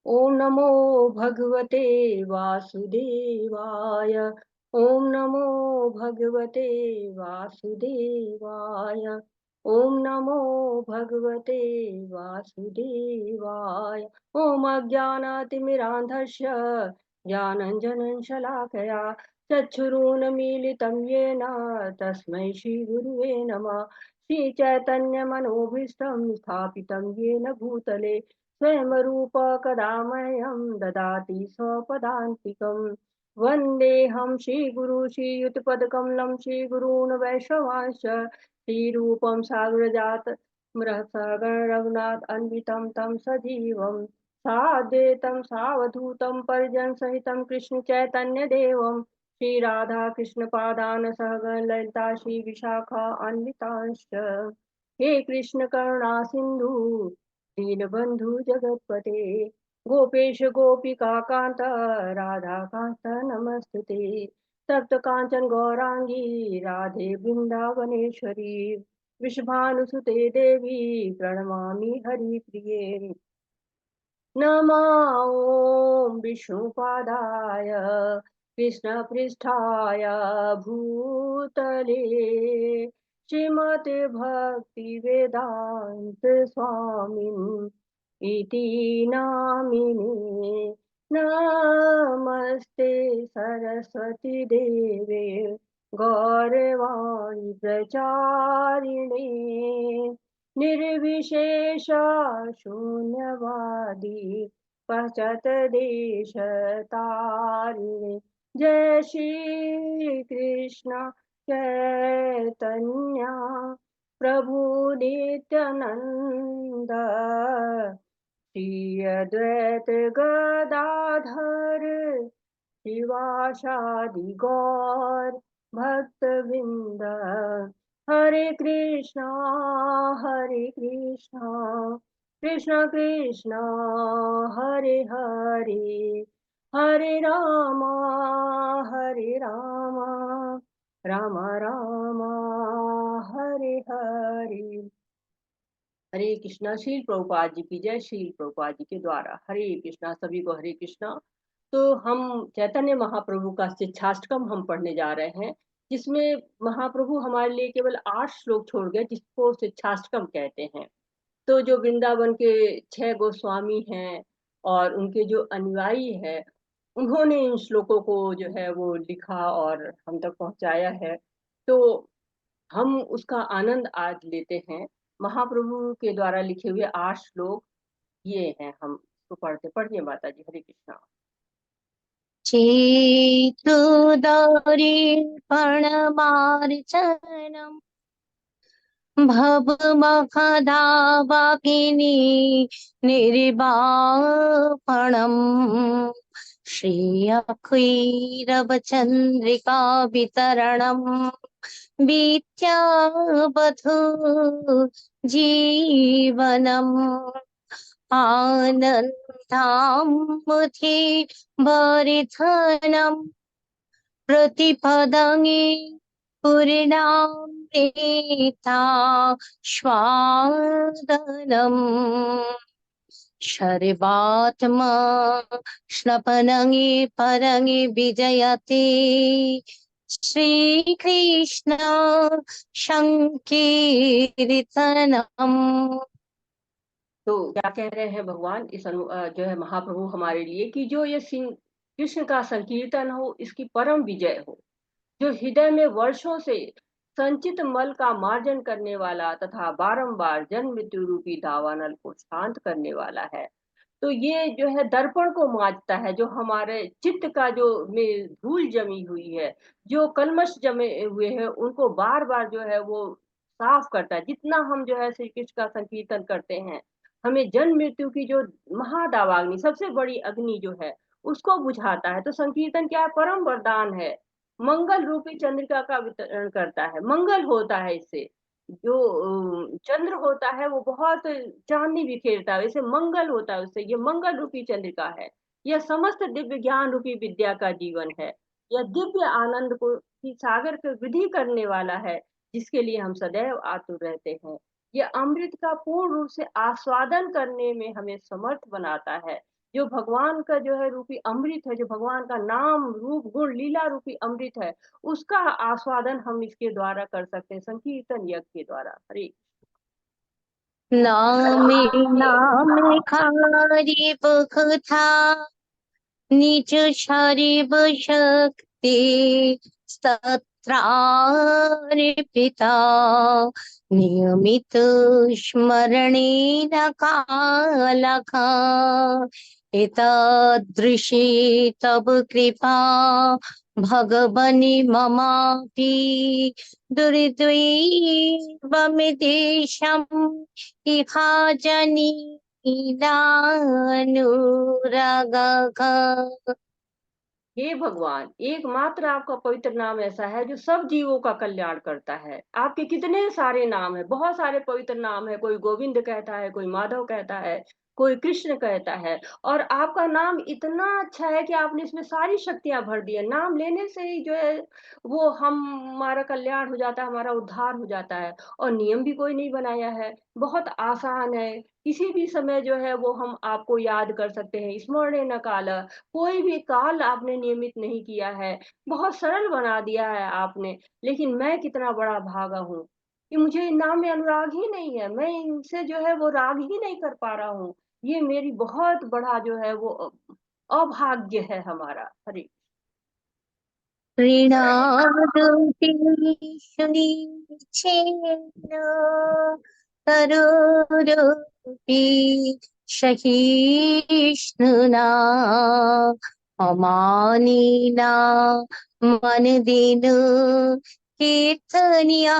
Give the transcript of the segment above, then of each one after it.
ओम नमो भगवते वासुदेवाय। ओम नमो भगवते वासुदेवाय। ओम नमो भगवते वासुदेवाय। ओम अज्ञानातिमिरान्धस्य ज्ञानञ्जनं शलाकया चक्षुरुन्मीलितं येन तस्मै श्रीगुरुवे नमः। श्रीचैतन्यमनोभीष्टं स्थापितं येन भूतले स्वयं रूप कदा मह्यं ददाति स्वपदान्तिकम्। वन्देऽहं श्रीगुरु श्रीयुतपदकमलं श्रीगुरून् वैष्णवांश्च श्रीरूपं साग्रजात रघुनाथ अन्वितं तं सजीवं साद्वैतं सावधूतं परिजनसहितं कृष्ण चैतन्य देवं श्रीराधा कृष्णपादान् सहगण ललिता श्रीविशाखा अन्वितांश्च। हे कृष्ण करुणा सिन्धु दीनबन्धु जगत्पते गोपेश गोपिका कान्त राधा कान्त नमस्तुते। तप्त कांचन गौरांगी राधे वृंदावनेश्वरी वृषभानुसुते देवी प्रणमामि हरिप्रिये। नमः ॐ विष्णुपादाय कृष्णपृष्ठाय भूतले श्रीमते भक्तिवेदान्त स्वामिन् इति नामिने। नमस्ते सरस्वती देवे गौरवाणी प्रचारिणे निर्विशेष शून्यवादी पश्चात देश तारिणे। जय श्री कृष्ण चैतन्य प्रभु नित्यानंद श्री अद्वैत गदाधर शिवासादि गौर भक्तवृंद। हरे कृष्णा कृष्ण कृष्ण हरे हरे हरे राम राम राम हरे हरे। हरे कृष्णा। श्री प्रभुपाद जी की जय। श्री प्रभुपाद जी के द्वारा हरे कृष्णा। सभी को हरे कृष्णा। तो हम चैतन्य महाप्रभु का शिक्षाष्टकम हम पढ़ने जा रहे हैं, जिसमें महाप्रभु हमारे लिए केवल 8 श्लोक छोड़ गए, जिसको शिक्षाष्टकम कहते हैं। तो जो वृंदावन के 6 गोस्वामी हैं और उनके जो अनुयायी है, उन्होंने इन श्लोकों को जो है वो लिखा और हम तक पहुंचाया है। तो हम उसका आनंद आज लेते हैं। महाप्रभु के द्वारा लिखे हुए 8 श्लोक ये हैं, हम इसको पढ़ते। पढ़िए माता जी। हरे कृष्णा। चेतुदरीर्पणमार्चनम् भवमखदावाकिनी निर्वापणम् श्रियखैरवचन्द्रिका वितरणम् विद्यावधू जीवनम् आनन्दाम्बुधि भरिथनम् प्रतिपदङि पूर्णामृता स्वादनम् शर्वात्मा श्नपनङि परङि विजयते श्रीकृष्ण संकीर्तनम्। तो क्या कह रहे हैं भगवान इस जो है महाप्रभु हमारे लिए कि जो ये कृष्ण का संकीर्तन हो, इसकी परम विजय हो, जो हृदय में वर्षों से संचित मल का मार्जन करने वाला तथा बारंबार जन्म मृत्यु रूपी दावानल को शांत करने वाला है। तो ये जो है दर्पण को मांजता है, जो हमारे चित्त का जो में धूल जमी हुई है, जो कलमश जमे हुए हैं, उनको बार बार जो है वो साफ करता है। जितना हम जो है श्री कृष्ण का संकीर्तन करते हैं, हमें जन्म मृत्यु की जो महादावाग्नि, सबसे बड़ी अग्नि जो है, उसको बुझाता है। तो संकीर्तन क्या है? परम वरदान है। मंगल रूपी चंद्रिका का वितरण करता है। मंगल होता है इससे। जो चंद्र होता है वो बहुत चांदनी बिखेरता है, वैसे मंगल होता है उससे। ये मंगल रूपी चंद्रिका है। यह समस्त दिव्य ज्ञान रूपी विद्या का जीवन है। यह दिव्य आनंद को की सागर को विधि करने वाला है, जिसके लिए हम सदैव आतुर रहते हैं। यह अमृत का पूर्ण रूप से आस्वादन करने में हमें समर्थ बनाता है, जो भगवान का जो है रूपी अमृत है, जो भगवान का नाम, रूप, गुण, लीला रूपी अमृत है, उसका आस्वादन हम इसके द्वारा कर सकते हैं, संकीर्तन यज्ञ के द्वारा। हरे नामे नाम खारी बखथा निज शरीब शक्ति सत्रार्पिता नियमित स्मरणेन कालका एतादृशी तव कृपा भगवनि ममापि दुर्दैवमिदेशम् इहा जनी ीलानुरागा। हे भगवान, एकमात्र आपका पवित्र नाम ऐसा है जो सब जीवों का कल्याण करता है। आपके कितने सारे नाम हैं, बहुत सारे पवित्र नाम है, कोई गोविंद कहता है, कोई माधव कहता है, कोई कृष्ण कहता है, और आपका नाम इतना अच्छा है कि आपने इसमें सारी शक्तियां भर दी है। नाम लेने से ही जो है वो हमारा कल्याण हो जाता है, हमारा उद्धार हो जाता है। और नियम भी कोई नहीं बनाया है, बहुत आसान है। किसी भी समय जो है वो हम आपको याद कर सकते हैं, स्मरणे न काल, कोई भी काल आपने नियमित नहीं किया है, बहुत सरल बना दिया है आपने। लेकिन मैं कितना बड़ा भागा हूँ कि मुझे इन नाम में अनुराग ही नहीं है, मैं इनसे जो है वो राग ही नहीं कर पा रहा हूँ। ये मेरी बहुत बड़ा जो है वो अभाग्य है हमारा। हरे ऋणादुतीक्षेण करोरोपि सहिष्णुना अमानिना मनदिन कीर्तनिया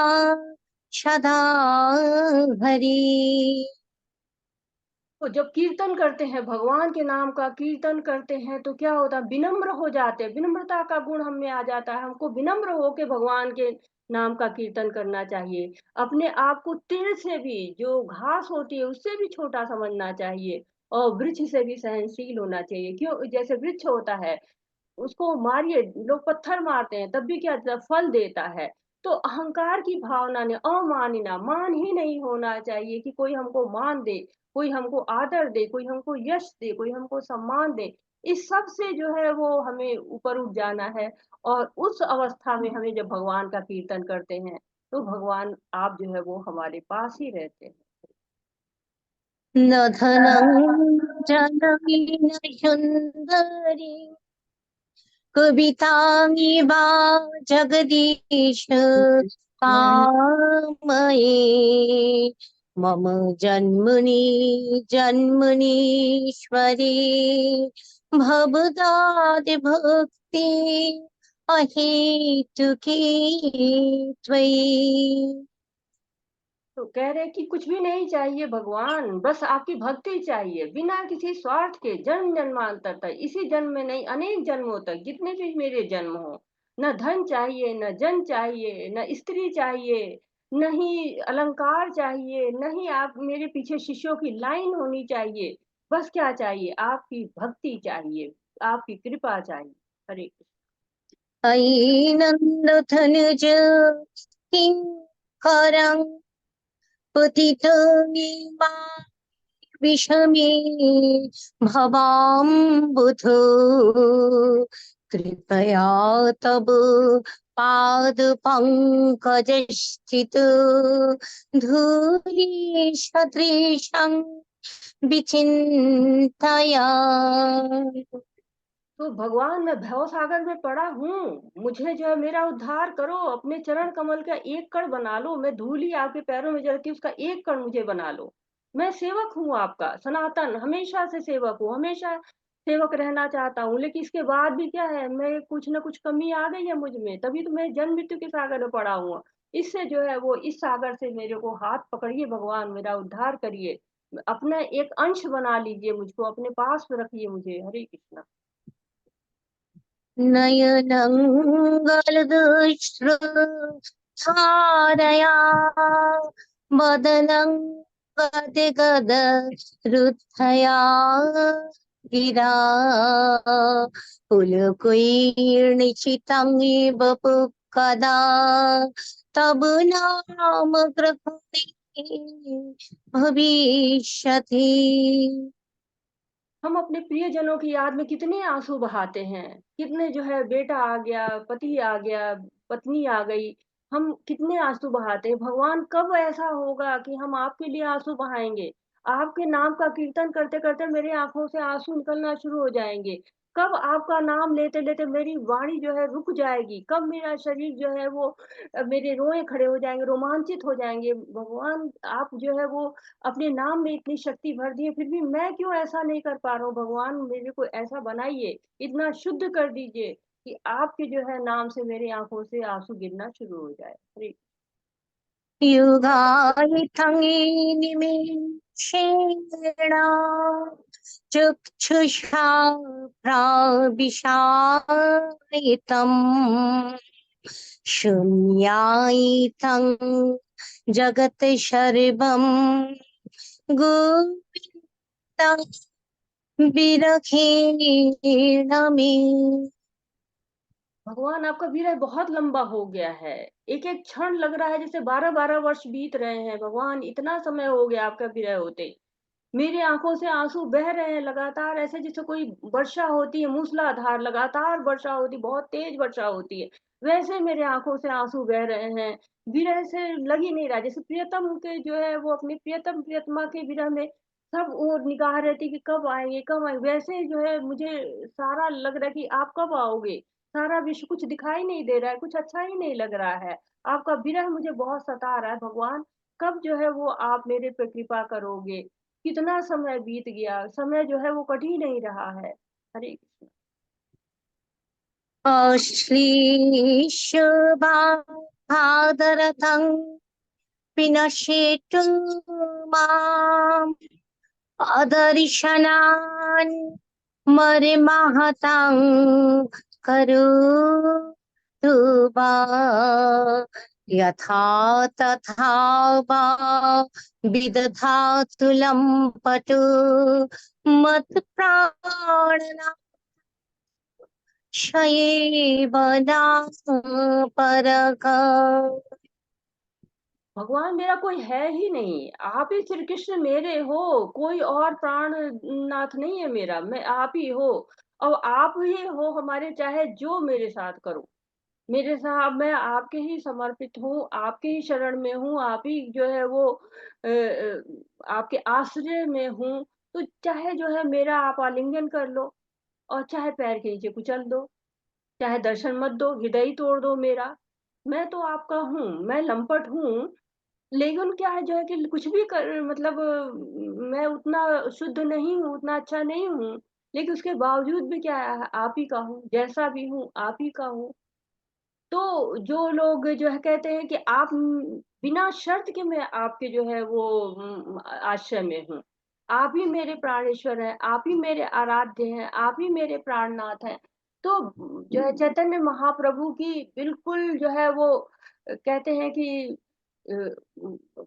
सदा हरि। तो जब कीर्तन करते हैं, भगवान के नाम का कीर्तन करते हैं, तो क्या होता है, विनम्र हो जाते हैं, विनम्रता का गुण हम में आ जाता है। हमको विनम्र होके भगवान के नाम का कीर्तन करना चाहिए। अपने आप को तिल से भी, जो घास होती है उससे भी छोटा समझना चाहिए, और वृक्ष से भी सहनशील होना चाहिए। क्यों? जैसे वृक्ष होता है, उसको मारिए, लोग पत्थर मारते हैं तब भी क्या देता है? फल देता है। तो अहंकार की भावना ने, अमानिना, मान ही नहीं होना चाहिए कि कोई हमको मान दे, कोई हमको आदर दे, कोई हमको यश दे, कोई हमको सम्मान दे। इस सब से जो है वो हमें ऊपर उठ जाना है। और उस अवस्था में हमें जब भगवान का कीर्तन करते हैं, तो भगवान आप जो है वो हमारे पास ही रहते हैं। न धनं जननी न सुन्दरी कवितामिव जगदीश कामये मम जन्मनि जन्मनीश्वरी भवदाद् भक्ति अहेतुकी त्वयि। तो कह रहे कि कुछ भी नहीं चाहिए भगवान, बस आपकी भक्ति चाहिए, बिना किसी स्वार्थ के, जन्म जन्मांतर तक, इसी जन्म में नहीं, अनेक जन्मों तक, जितने भी मेरे जन्म हो। न धन चाहिए, न जन चाहिए, न स्त्री चाहिए, न ही अलंकार चाहिए, न ही आप मेरे पीछे शिष्यों की लाइन होनी चाहिए। बस क्या चाहिए? आपकी भक्ति चाहिए, आपकी कृपा चाहिए। हरे ऐनन्दधनुज किङ्करं पतितमिमा विषमे भवाम्बुधो कृपया तव पादपङ्कजस्थित धूलिसदृशं विचिन्तया। तो भगवान, मैं भव सागर में पड़ा हूँ, मुझे जो है मेरा उद्धार करो, अपने चरण कमल का एक कण बना लो, मैं धूली आपके पैरों में जलती उसका एक कण मुझे बना लो। मैं सेवक हूँ आपका, सनातन, हमेशा से सेवक हूँ, हमेशा सेवक रहना चाहता हूँ। लेकिन इसके बाद भी क्या है, मैं कुछ ना कुछ कमी आ गई है मुझ में, तभी तो मैं जन्म मृत्यु के सागर में पड़ा हूँ। इससे जो है वो, इस सागर से मेरे को हाथ पकड़िए भगवान, मेरा उद्धार करिए, अपना एक अंश बना लीजिए, मुझको अपने पास में रखिए मुझे। हरे कृष्णा। नयनं गलदश्रु धारया वदनं गदगद हृदया गिरा पुलकुर्निशितं वपुः कदा तब नाम ग्रहणे भविष्यति। हम अपने प्रियजनों की याद में कितने आंसू बहाते हैं, कितने जो है बेटा आ गया, पति आ गया, पत्नी आ गई, हम कितने आंसू बहाते हैं। भगवान कब ऐसा होगा कि हम आपके लिए आंसू बहाएँगे? आपके नाम का कीर्तन करते-करते मेरी आँखों से आंसू निकलना शुरू हो जाएँगे। कब आपका नाम लेते-लेते मेरी वाणी जो है रुक जाएगी? कब मेरा शरीर जो है वो मेरे रोएँ खड़े हो जाएँगे, रोमांचित हो जाएँगे। भगवान आप जो है वो अपने नाम में इतनी शक्ति भर दी है, फिर भी मैं क्यों ऐसा नहीं कर पा रहा हूँ? भगवान मेरे को ऐसा बनाइए, इतना शुद्ध कर दीजिए कि आपके जो है नाम से मेरी आँखों से आँसू गिरना शुरू हो जाए। हरे युगायितं निमेषेण चक्षुषा प्राविशायितम् शून्यायितं जगत् सर्वं गुप्तं विरखेण मे। भगवान आपका विरह बहुत लंबा हो गया है। एक-एक क्षण लग रहा है जैसे 12-12 वर्ष बीत रहे हैं। भगवान इतना समय हो गया आपका विरह होते। मेरी आँखों से आँसू बह रहे हैं लगातार ऐसे जैसे कोई वर्षा होती है मूसलाधार लगातार वर्षा होती बहुत तेज वर्षा होती है, वैसे मेरे आँखों से आँसू बह रहे हैं। विरह से लग ही नहीं रहा जैसे प्रियतम के जो है वो अपनी प्रियतम प्रियतमा के विरह में सब ओर निगाह रहती कि कब आएँगे? वैसे जो है मुझे सारा लग रहा है कि आप कब आओगे? सारा विश्व कुछ दिखाई नहीं दे रहा है, कुछ अच्छा ही नहीं लग रहा है। आपका विरह मुझे बहुत सता रहा है भगवान, कब जो है वो आप मेरे पे कृपा करोगे? कितना समय बीत गया, समय जो है वो कट ही नहीं रहा है। हरे कृष्ण। अश्लीशुभादरतं विनश्येतु माम् अदर्शनान् मरिमहतां करोतु वा यथा तथा वा विदधातु लम्पटु मत्प्राणनाथं क्षयेव परग। भगवान मेरा कोई है ही नहीं, आप ही श्री कृष्ण मेरे हो, कोई और प्राणनाथ नहीं है मेरा, मैं आप ही हो। और आप ही हो हमारे चाहे जो मेरे साथ करो। मेरे साथ मैं आपके ही समर्पित हूँ, आपके ही शरण में हूँ, आप ही जो है वो आपके आश्रय में हूँ। तो चाहे जो है मेरा आप आलिंगन कर लो और चाहे पैर के नीचे कुचल दो। चाहे दर्शन मत दो, हृदय ही तोड़ दो मेरा। मैं तो आपका हूँ, मैं लंपट हूँ, लेकिन क्या है जो है कि कुछ भी कर मतलब मैं उतना शुद्ध नहीं हूँ, उतना अच्छा नहीं हूँ, लेकिन उसके बावजूद भी क्या है आप ही का हूँ, जैसा भी हूँ आप ही का हूँ। तो जो लोग जो है कहते हैं कि आप बिना शर्त के मैं आपके जो है वो आश्रय में हूँ। आप ही मेरे प्राणेश्वर हैं, आप ही मेरे आराध्य हैं, आप ही मेरे प्राणनाथ हैं। तो जो है चैतन्य महाप्रभु की बिल्कुल जो है वो कहते हैं कि अ,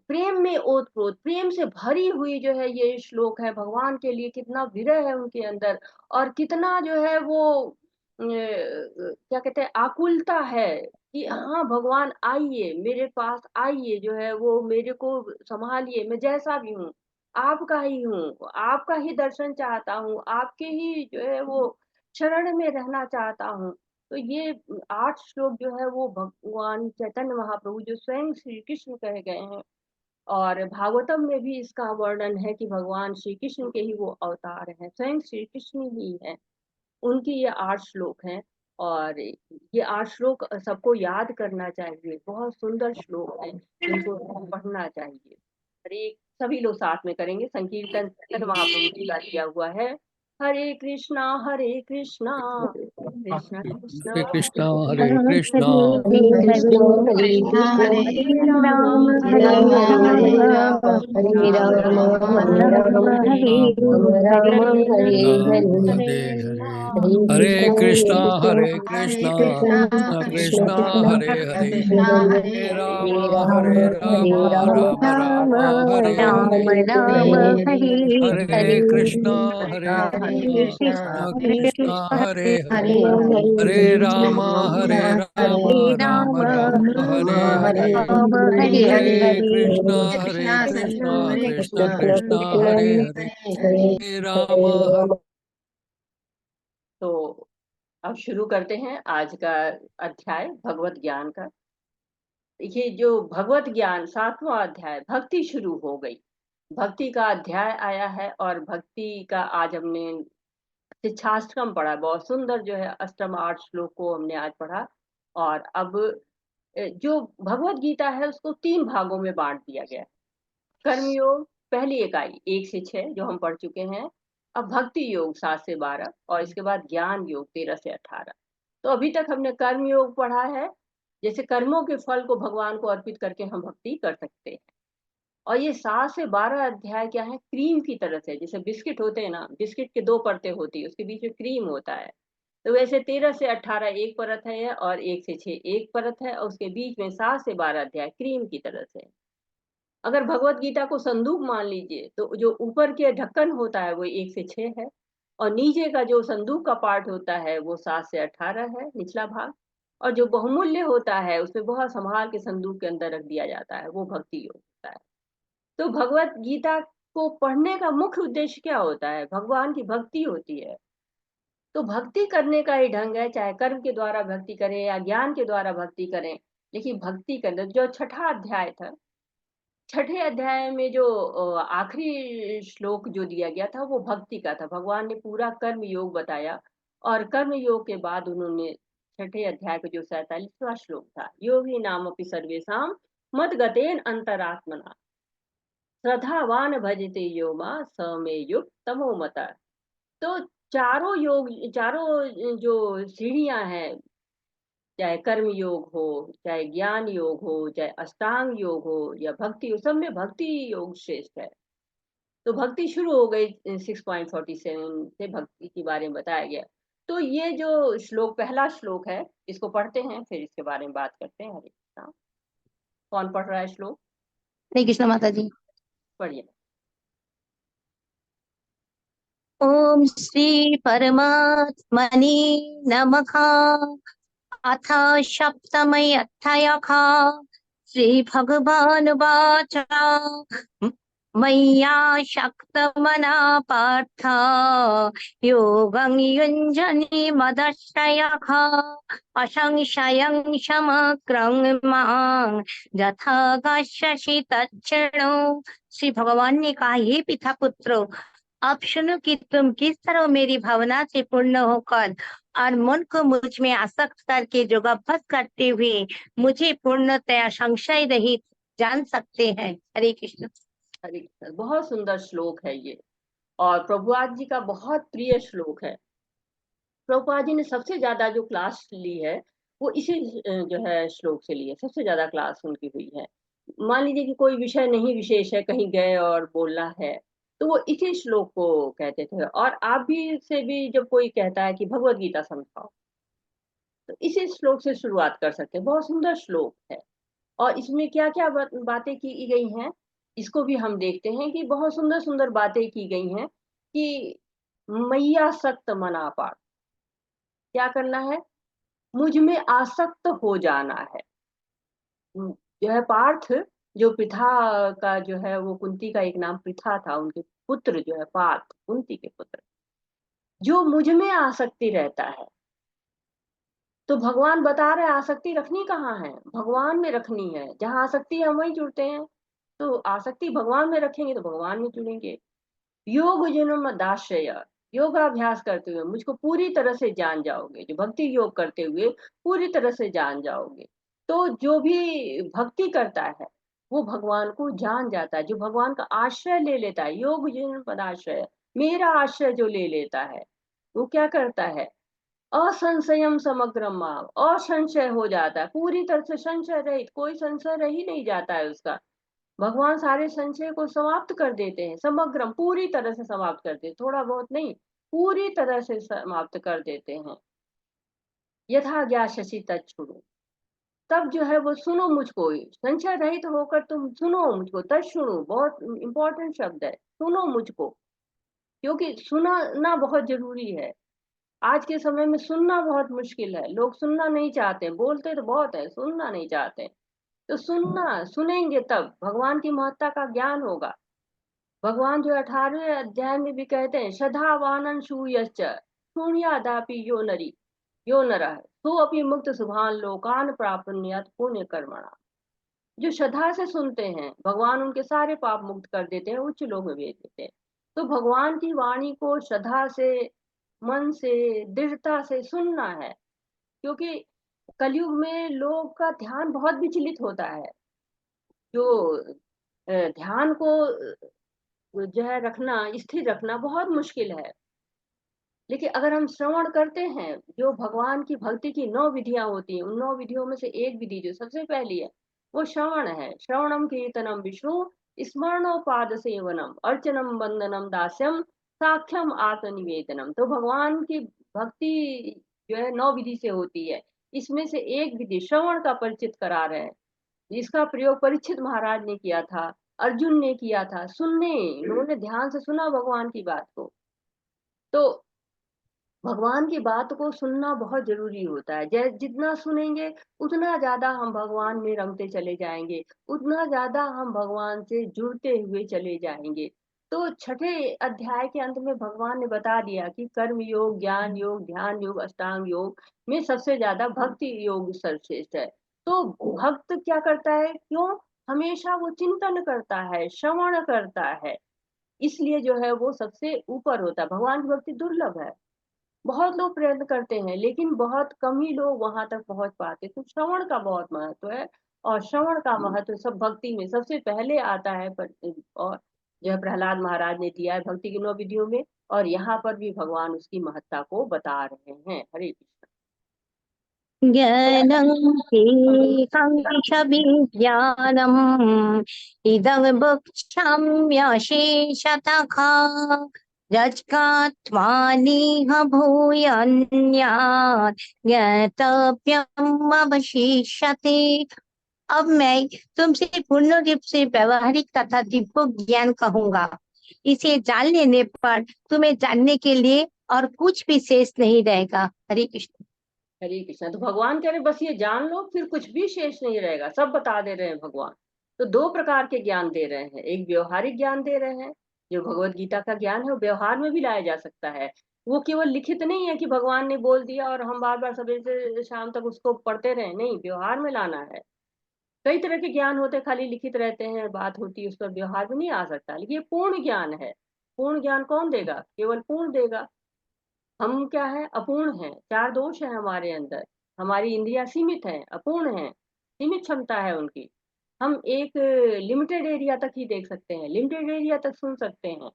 प्रेम में ओत-प्रोत, प्रेम से भरी हुई जो है ये श्लोक है, भगवान के लिए कितना विरह है उनके अंदर और कितना जो है वो क्या कहते हैं आकुलता है कि हाँ भगवान आइए मेरे पास आइए जो है वो मेरे को संभालिए मैं जैसा भी हूँ आपका ही हूँ आपका ही दर्शन चाहता हूँ आपके ही जो है वो शरण में रहना चाहता हूँ तो ये 8 श्लोक जो है वो भगवान चैतन्य महाप्रभु जो स्वयं श्री कृष्ण कहे गए हैं और भागवतम में भी इसका वर्णन है कि भगवान श्री कृष्ण के ही वो अवतार हैं स्वयं श्री कृष्ण ही हैं उनकी ये 8 श्लोक हैं और ये 8 श्लोक सबको याद करना चाहिए। बहुत सुंदर श्लोक हैं, इनको पढ़ना चाहिए। हरे सभी लोग साथ में करेंगे संकीर्तन चैतन्य महाप्रभु जी का किया हुआ है। हरे कृष्णा कृष्ण कृष्ण हरे कृष्णा हरे हरे कृष्णा हरे कृष्णा हरे हरे राम राम हरे राम हरे राम राम हरे राम राम राम राम हरे राम हरे राम हरे हरे राम हरे हरे हरे हरे हरे राम हरे कृष्णा कृष्ण हरे हरे कृष्णा कृष्णा कृष्ण हरे कृष्णा कृष्णा हरे हरे कृष्णा हरे हरे हरे राम हरे राम राम राम हरे राम हरे राम हरे हरे हरे कृष्णा हरे हरे कृष्णा कृष्ण कृष्णा हरे हरे हरे राम हरे राम राम राम हरे हरे राम हरे हरे हरे कृष्णा कृष्ण कृष्णा हरे हरे हरे राम तो अब शुरू करते हैं आज का अध्याय भगवत ज्ञान का। ये जो भगवत ज्ञान 7वां अध्याय भक्ति शुरू हो गई, भक्ति का अध्याय आया है और भक्ति का आज हमने शिक्षाष्टकम पढ़ा। बहुत सुंदर जो है अष्टम 8 श्लोक को हमने आज पढ़ा। और अब जो भगवत गीता है उसको 3 भागों में बांट दिया गया है। कर्मयोग पहली इकाई 1 से 6 जो हम पढ़ चुके हैं। अब भक्ति योग 7 से 12 और इसके बाद ज्ञान योग 13 से 18। तो अभी तक हमने कर्म योग पढ़ा है, जैसे कर्मों के फल को भगवान को अर्पित करके हम भक्ति कर सकते हैं। और ये 7 से 12 अध्याय क्या है, क्रीम की तरह से, जैसे बिस्किट होते हैं ना, बिस्किट के 2 परतें होती है, उसके बीच में क्रीम होता है। तो वैसे 13 से 18 एक परत है और 1 से 6 एक परत है और उसके बीच में 7 से 12 अध्याय क्रीम की तरह से। अगर भगवत गीता को संदूक मान लीजिए तो जो ऊपर के ढक्कन होता है वो 1 से 6 है और नीचे का जो संदूक का पार्ट होता है वो 7 से 18 है, निचला भाग। और जो बहुमूल्य होता है उसमें बहुत संभाल के संदूक के अंदर रख दिया जाता है, वो भक्ति योग होता है। तो भगवत गीता को पढ़ने का मुख्य उद्देश्य क्या होता है, भगवान की भक्ति होती है। तो भक्ति करने का ही ढंग है, चाहे कर्म के द्वारा भक्ति करें या ज्ञान के द्वारा भक्ति करें। लेकिन भक्ति करने जो छठा अध्याय था, छठे अध्याय में जो आखिरी श्लोक जो दिया गया था वो भक्ति का था। भगवान ने पूरा कर्म योग बताया और कर्म योग के बाद उन्होंने छठे अध्याय का जो 47वां श्लोक था, योगी नाम अपि सर्वेशम मद गतेन अंतरात्मना श्रद्धावान भजते यो मा स मे युक्त तमो मता। तो चारों योग, चारों जो सीढ़ियां हैं, चाहे कर्म योग हो, चाहे ज्ञान योग हो, चाहे अष्टांग योग हो या भक्ति हो, सब में भक्ति योग श्रेष्ठ है। तो भक्ति शुरू हो गई 6.47 से भक्ति के बारे में बताया गया। तो ये जो श्लोक, पहला श्लोक है, इसको पढ़ते हैं फिर इसके बारे में बात करते हैं। हरे कृष्णा। कौन पढ़ रहा है श्लोक? हरे कृष्ण माता जी। पढ़िए। ओम श्री परमात्मने नमः। अथ सप्तमोऽध्यायः। श्रीभगवानुवाच मय्यासक्तमना पार्थ योगं युञ्जन्नि मदश्रयः असंशयं समग्रं मां यथा गच्छसि तच्छृणु। श्री भगवान ने कहा, हे पिता पुत्रो, अब सुनो कि तुम किस तरह मेरी भावना से पूर्ण होकर और मन को मुझ में आसक्त करके योगाभ्यास करते हुए मुझे पूर्णतया संशय रहित जान सकते हैं। हरे कृष्ण। हरे कृष्ण। बहुत सुंदर श्लोक है ये और प्रभुपाद जी का बहुत प्रिय श्लोक है। प्रभुपाद जी ने सबसे ज्यादा जो क्लास ली है वो इसी जो है श्लोक से ली है, सबसे ज्यादा क्लास उनकी हुई है। मान लीजिए कि कोई विषय नहीं विशेष है, कहीं गए और बोलना है तो वो इसी श्लोक को कहते थे। और आप भी से भी जब कोई कहता है कि भगवत गीता समझाओ तो इसी श्लोक से शुरुआत कर सकते हैं। बहुत सुंदर श्लोक है और इसमें क्या क्या बातें की गई हैं, इसको भी हम देखते हैं कि बहुत सुंदर सुंदर बातें की गई हैं। कि मैया सक्त मना पाठ, क्या करना है, मुझ में आसक्त हो जाना है। जो है पार्थ, जो पिता का जो है वो कुंती का एक नाम पृथा था, उनके पुत्र जो है पार्थ, कुंती के पुत्र, जो मुझ में आसक्ति रहता है। तो भगवान बता रहे आसक्ति रखनी कहाँ है, भगवान में रखनी है। जहाँ आसक्ति है हम वहीं जुड़ते हैं। तो आसक्ति भगवान में रखेंगे तो भगवान में जुड़ेंगे। योग जन्म दाश्रय, योगाभ्यास करते हुए मुझको पूरी तरह से जान जाओगे, जो भक्ति योग करते हुए पूरी तरह से जान जाओगे। तो जो भी भक्ति करता है वो भगवान को जान जाता है। जो भगवान का आश्रय ले लेता है, योग जन्म पदाश्रय, मेरा आश्रय जो ले लेता है वो क्या करता है, असंशयम समग्रम माम, असंशय हो जाता है, पूरी तरह से संशय रहित, कोई संशय रह ही नहीं जाता है उसका। भगवान सारे संशय को समाप्त कर देते हैं, समग्रम पूरी तरह से समाप्त कर देते, थोड़ा बहुत नहीं, पूरी तरह से समाप्त कर देते हैं। यथा ज्ञा शशि तच्छुरु। तब जो है वो सुनो मुझको, संशय रहित होकर तुम सुनो मुझको, तत्शृणु बहुत इम्पोर्टेंट शब्द है, सुनो मुझको, क्योंकि सुनना बहुत जरूरी है। आज के समय में सुनना बहुत मुश्किल है, लोग सुनना नहीं चाहते, बोलते तो बहुत है, सुनना नहीं चाहते। तो सुनना, सुनेंगे तब भगवान की महत्ता का ज्ञान होगा। भगवान जो 18वें अध्याय में भी कहते हैं, श्रद्धावानन शूयश्च शून्यादापि यो नरः सो अपि मुक्त शुभान लोकान प्रापनुयात् पुण्य कर्मणा। जो श्रद्धा से सुनते हैं, भगवान उनके सारे पाप मुक्त कर देते हैं, उच्च लोक में भेज देते हैं। तो भगवान की वाणी को श्रद्धा से, मन से, दृढ़ता से सुनना है, क्योंकि कलयुग में लोग का ध्यान बहुत विचलित होता है। जो ध्यान को जो है रखना, स्थिर रखना बहुत मुश्किल है। लेकिन अगर हम श्रवण करते हैं, जो भगवान की भक्ति की 9 विधियां होती हैं, उन 9 विधियों में से एक विधि जो सबसे पहली है, वो श्रवण है। श्रवणम कीर्तनम विष्णु स्मरणोपाद सेवनम अर्चनम वंदनम दास्यम साख्यम आत्मनिवेदनम। तो भगवान की भक्ति जो है 9 विधि से होती है। इसमें से एक विधि श्रवण का परिचित करा रहे हैं, जिसका प्रयोग परीक्षित महाराज ने किया था, अर्जुन ने किया था। सुनने, उन्होंने ध्यान से सुना भगवान की बात को। तो भगवान की बात को सुनना बहुत जरूरी होता है। जितना सुनेंगे उतना ज्यादा हम भगवान में रमते चले जाएंगे, उतना ज्यादा हम भगवान से जुड़ते हुए चले जाएंगे। तो छठे अध्याय के अंत में भगवान ने बता दिया कि कर्म योग, ज्ञान योग, ध्यान योग, अष्टांग योग में सबसे ज्यादा भक्ति योग सर्वश्रेष्ठ है। तो भक्त क्या करता है, क्यों? हमेशा वो चिंतन करता है, श्रवण करता है, इसलिए जो है वो सबसे ऊपर होता है। भगवान की भक्ति दुर्लभ है, बहुत लोग प्रयत्न करते हैं, लेकिन बहुत कम ही लोग वहां तक पहुंच पाते। तो श्रवण का बहुत महत्व है, और श्रवण का महत्व सब भक्ति में सबसे पहले आता है। और जो है प्रहलाद महाराज ने दिया है भक्ति की 9 विधियों में, और यहाँ पर भी भगवान उसकी महत्ता को बता रहे हैं। हरे कृष्ण। ज्ञानं ज्ञानम् इदं भक्षम्यशेषतः रजकात्मानिह भूयान्यात् ज्ञातव्यम् अवशिष्यते। अब मैं तुमसे पूर्ण रूप से व्यवहारिक तथा दिव्य ज्ञान कहूंगा। इसे जान लेने पर तुम्हें जानने के लिए और कुछ भी शेष नहीं रहेगा। हरे कृष्ण। हरे कृष्णा। तो भगवान कह रहे बस ये जान लो, फिर कुछ भी शेष नहीं रहेगा, सब बता दे रहे हैं भगवान। तो 2 प्रकार के ज्ञान दे रहे हैं, एक व्यवहारिक ज्ञान दे रहे हैं, जो भगवत गीता का ज्ञान है वो व्यवहार में भी लाया जा सकता है। वो केवल लिखित नहीं है कि भगवान ने बोल दिया और हम बार बार सवेरे से शाम तक उसको पढ़ते रहे, नहीं, व्यवहार में लाना है। कई तरह के ज्ञान होते हैं, खाली लिखित रहते हैं, बात होती है, उस पर व्यवहार में नहीं आ सकता। लेकिन ये पूर्ण ज्ञान है। पूर्ण ज्ञान कौन देगा? केवल पूर्ण देगा। हम क्या है? अपूर्ण हैं, 4 दोष है हमारे अंदर। हमारी इंद्रियां सीमित हैं, अपूर्ण हैं, सीमित क्षमता है उनकी। हम एक लिमिटेड एरिया तक ही देख सकते हैं, लिमिटेड एरिया तक सुन सकते हैं,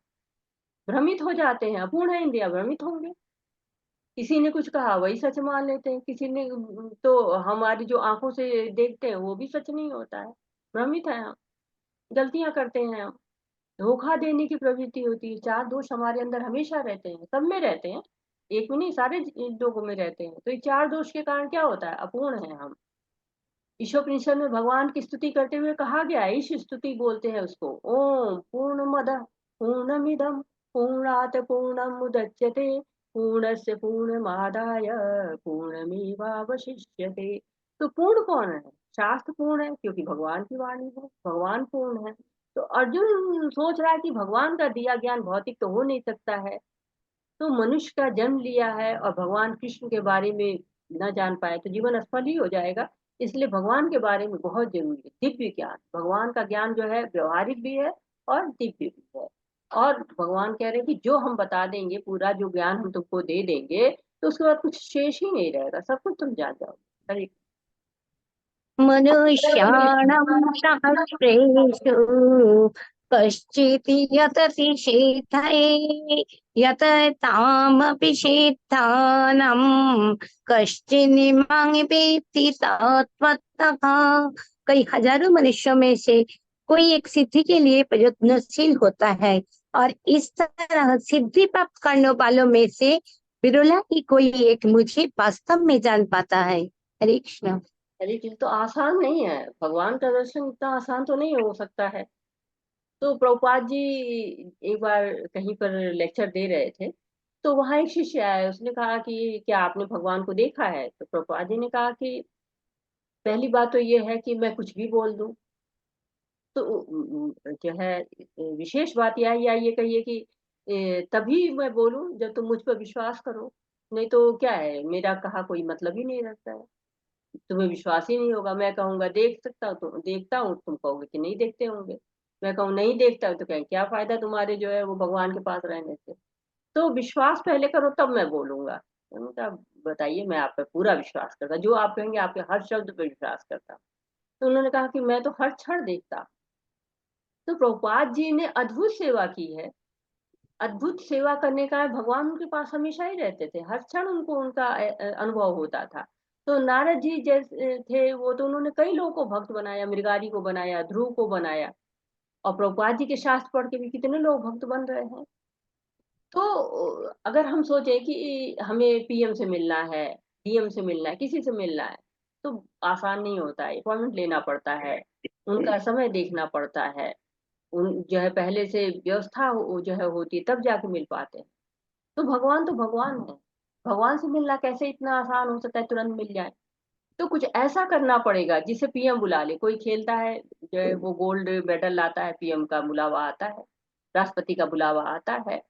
भ्रमित हो जाते हैं। अपूर्ण है इंद्रिया, भ्रमित होंगे। किसी ने कुछ कहा वही सच मान लेते हैं, किसी ने तो हमारी जो आंखों से देखते हैं वो भी सच नहीं होता है, भ्रमित है हम, गलतियां करते हैं हम, धोखा देने की प्रवृत्ति होती है। 4 दोष हमारे अंदर हमेशा रहते हैं, सब में रहते हैं, एक में नहीं, सारे लोगों में रहते हैं। तो ये 4 दोष के कारण क्या होता है? अपूर्ण है हम। ईशोपनिषद में भगवान की स्तुति करते हुए कहा गया है, ईश स्तुति बोलते हैं उसको, ओम पूर्णमद पूर्णमिदम पूर्णात पूर्णमुदच्यते पूर्णस्य पूर्णमादाय पूर्णमेवावशिष्यते। तो पूर्ण कौन है? शास्त्र पूर्ण है, क्योंकि भगवान की वाणी है, भगवान पूर्ण है। तो अर्जुन सोच रहा है कि भगवान का दिया ज्ञान भौतिक तो हो नहीं सकता है, तो मनुष्य का जन्म लिया है और भगवान कृष्ण के बारे में न जान पाए तो जीवन असफल ही हो जाएगा। इसलिए भगवान के बारे में बहुत जरूरी है दिव्य ज्ञान। भगवान का ज्ञान जो है व्यवहारिक भी है और दिव्य भी है। और भगवान कह रहे हैं कि जो हम बता देंगे, पूरा जो ज्ञान हम तुमको दे देंगे, तो उसके बाद कुछ शेष ही नहीं रहेगा, सब कुछ तुम जान जाओगे। हरे मनुष्याणां सहस्रेषु कश्चित् यतति शेषतये यततामपि शेषानं कश्चिन्मां वेत्ति तत्त्वतः। कई हजारों मनुष्यों में से कोई एक सिद्धि के लिए प्रयत्नशील होता है, और इस तरह सिद्धि प्राप्त करने वालों में से विरला ही कोई एक मुझे वास्तव में जान पाता है। हरे कृष्ण। अरे चीज तो आसान नहीं है, भगवान का दर्शन इतना आसान तो नहीं हो सकता है। तो प्रभुपाद जी एक बार कहीं पर लेक्चर दे रहे थे, तो वहां एक शिष्य आया, उसने कहा कि क्या आपने भगवान को देखा है? तो प्रभुपाद जी ने कहा कि पहली बात तो ये है कि मैं कुछ भी बोल दूं। तो जो है विशेष बात यह या ये कहिए कि तभी मैं बोलूं जब तुम मुझ पर विश्वास करो, नहीं तो क्या है, मेरा कहा कोई मतलब ही नहीं रहता है। तुम्हें विश्वास ही नहीं होगा, मैं कहूंगा देख सकता हूँ तो देखता हूँ, तुम कहोगे कि नहीं देखते होंगे। मैं कहूँ नहीं देखता हूँ तो कहें क्या फायदा तुम्हारे जो है वो भगवान के पास रहने से। तो विश्वास पहले करो तब मैं बोलूंगा। मैंने कहा बताइए, मैं आप पे पूरा विश्वास करता, जो आप कहेंगे आपके हर शब्द पे विश्वास करता। तो उन्होंने कहा कि मैं तो हर क्षण देखता। तो प्रभुपाद जी ने अद्भुत सेवा की है, अद्भुत सेवा करने का भगवान उनके पास हमेशा ही रहते थे, हर क्षण उनको उनका अनुभव होता था। तो नारद जी जैसे थे वो, तो उन्होंने कई लोगों को भक्त बनाया, मृगारी को बनाया, ध्रुव को बनाया, और प्रभुपाद जी के शास्त्र पढ़ के भी कितने लोग भक्त बन रहे हैं। तो अगर हम सोचें कि हमें पीएम से मिलना है, डीएम से मिलना है, किसी से मिलना है, तो आसान नहीं होता है, अपॉइंटमेंट लेना पड़ता है, उनका समय देखना पड़ता है, उन जो है पहले से व्यवस्था जो है होती है, तब जाके मिल पाते हैं। तो भगवान है, भगवान से मिलना कैसे इतना आसान हो सकता है तुरंत मिल जाए? तो कुछ ऐसा करना पड़ेगा जिसे पीएम बुला ले। कोई खेलता है जो है वो गोल्ड मेडल लाता है, पीएम का बुलावा आता है, राष्ट्रपति का बुलावा आता है।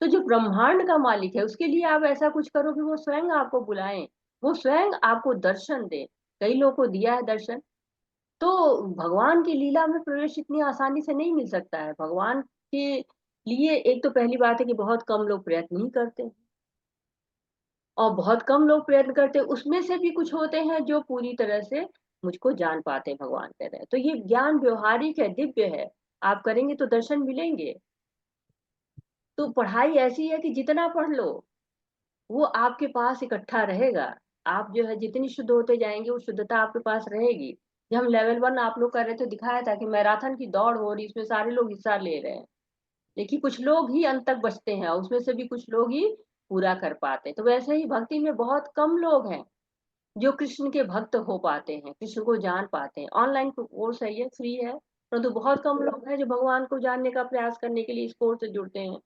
तो जो ब्रह्मांड का मालिक है उसके लिए आप ऐसा कुछ करो कि वो स्वयं आपको बुलाएं, वो स्वयं आपको दर्शन दे। कई लोगों को दिया है दर्शन। तो भगवान की लीला में प्रवेश इतनी आसानी से नहीं मिल सकता है। भगवान के लिए एक तो पहली बात है कि बहुत कम लोग प्रयत्न ही करते हैं, और बहुत कम लोग प्रयत्न करते हैं, उसमें से भी कुछ होते हैं जो पूरी तरह से मुझको जान पाते हैं भगवान कह रहे हैं। तो ये ज्ञान व्यवहारिक है, दिव्य है, आप करेंगे तो दर्शन मिलेंगे। तो पढ़ाई ऐसी है कि जितना पढ़ लो वो आपके पास इकट्ठा रहेगा। आप जो है जितनी शुद्ध होते जाएंगे वो शुद्धता आपके पास रहेगी। जब हम लेवल 1 आप लोग कर रहे थे, दिखाया था कि मैराथन की दौड़ हो रही, इसमें सारे लोग हिस्सा ले रहे हैं, लेकिन कुछ लोग ही अंत तक बचते हैं, और उसमें से भी कुछ लोग ही पूरा कर पाते हैं। तो वैसे ही भक्ति में बहुत कम लोग हैं जो कृष्ण के भक्त हो पाते हैं, कृष्ण को जान पाते हैं। ऑनलाइन कोर्स है, ये फ्री है, परंतु बहुत कम लोग हैं जो भगवान को जानने का प्रयास करने के लिए इस कोर्स से जुड़ते हैं,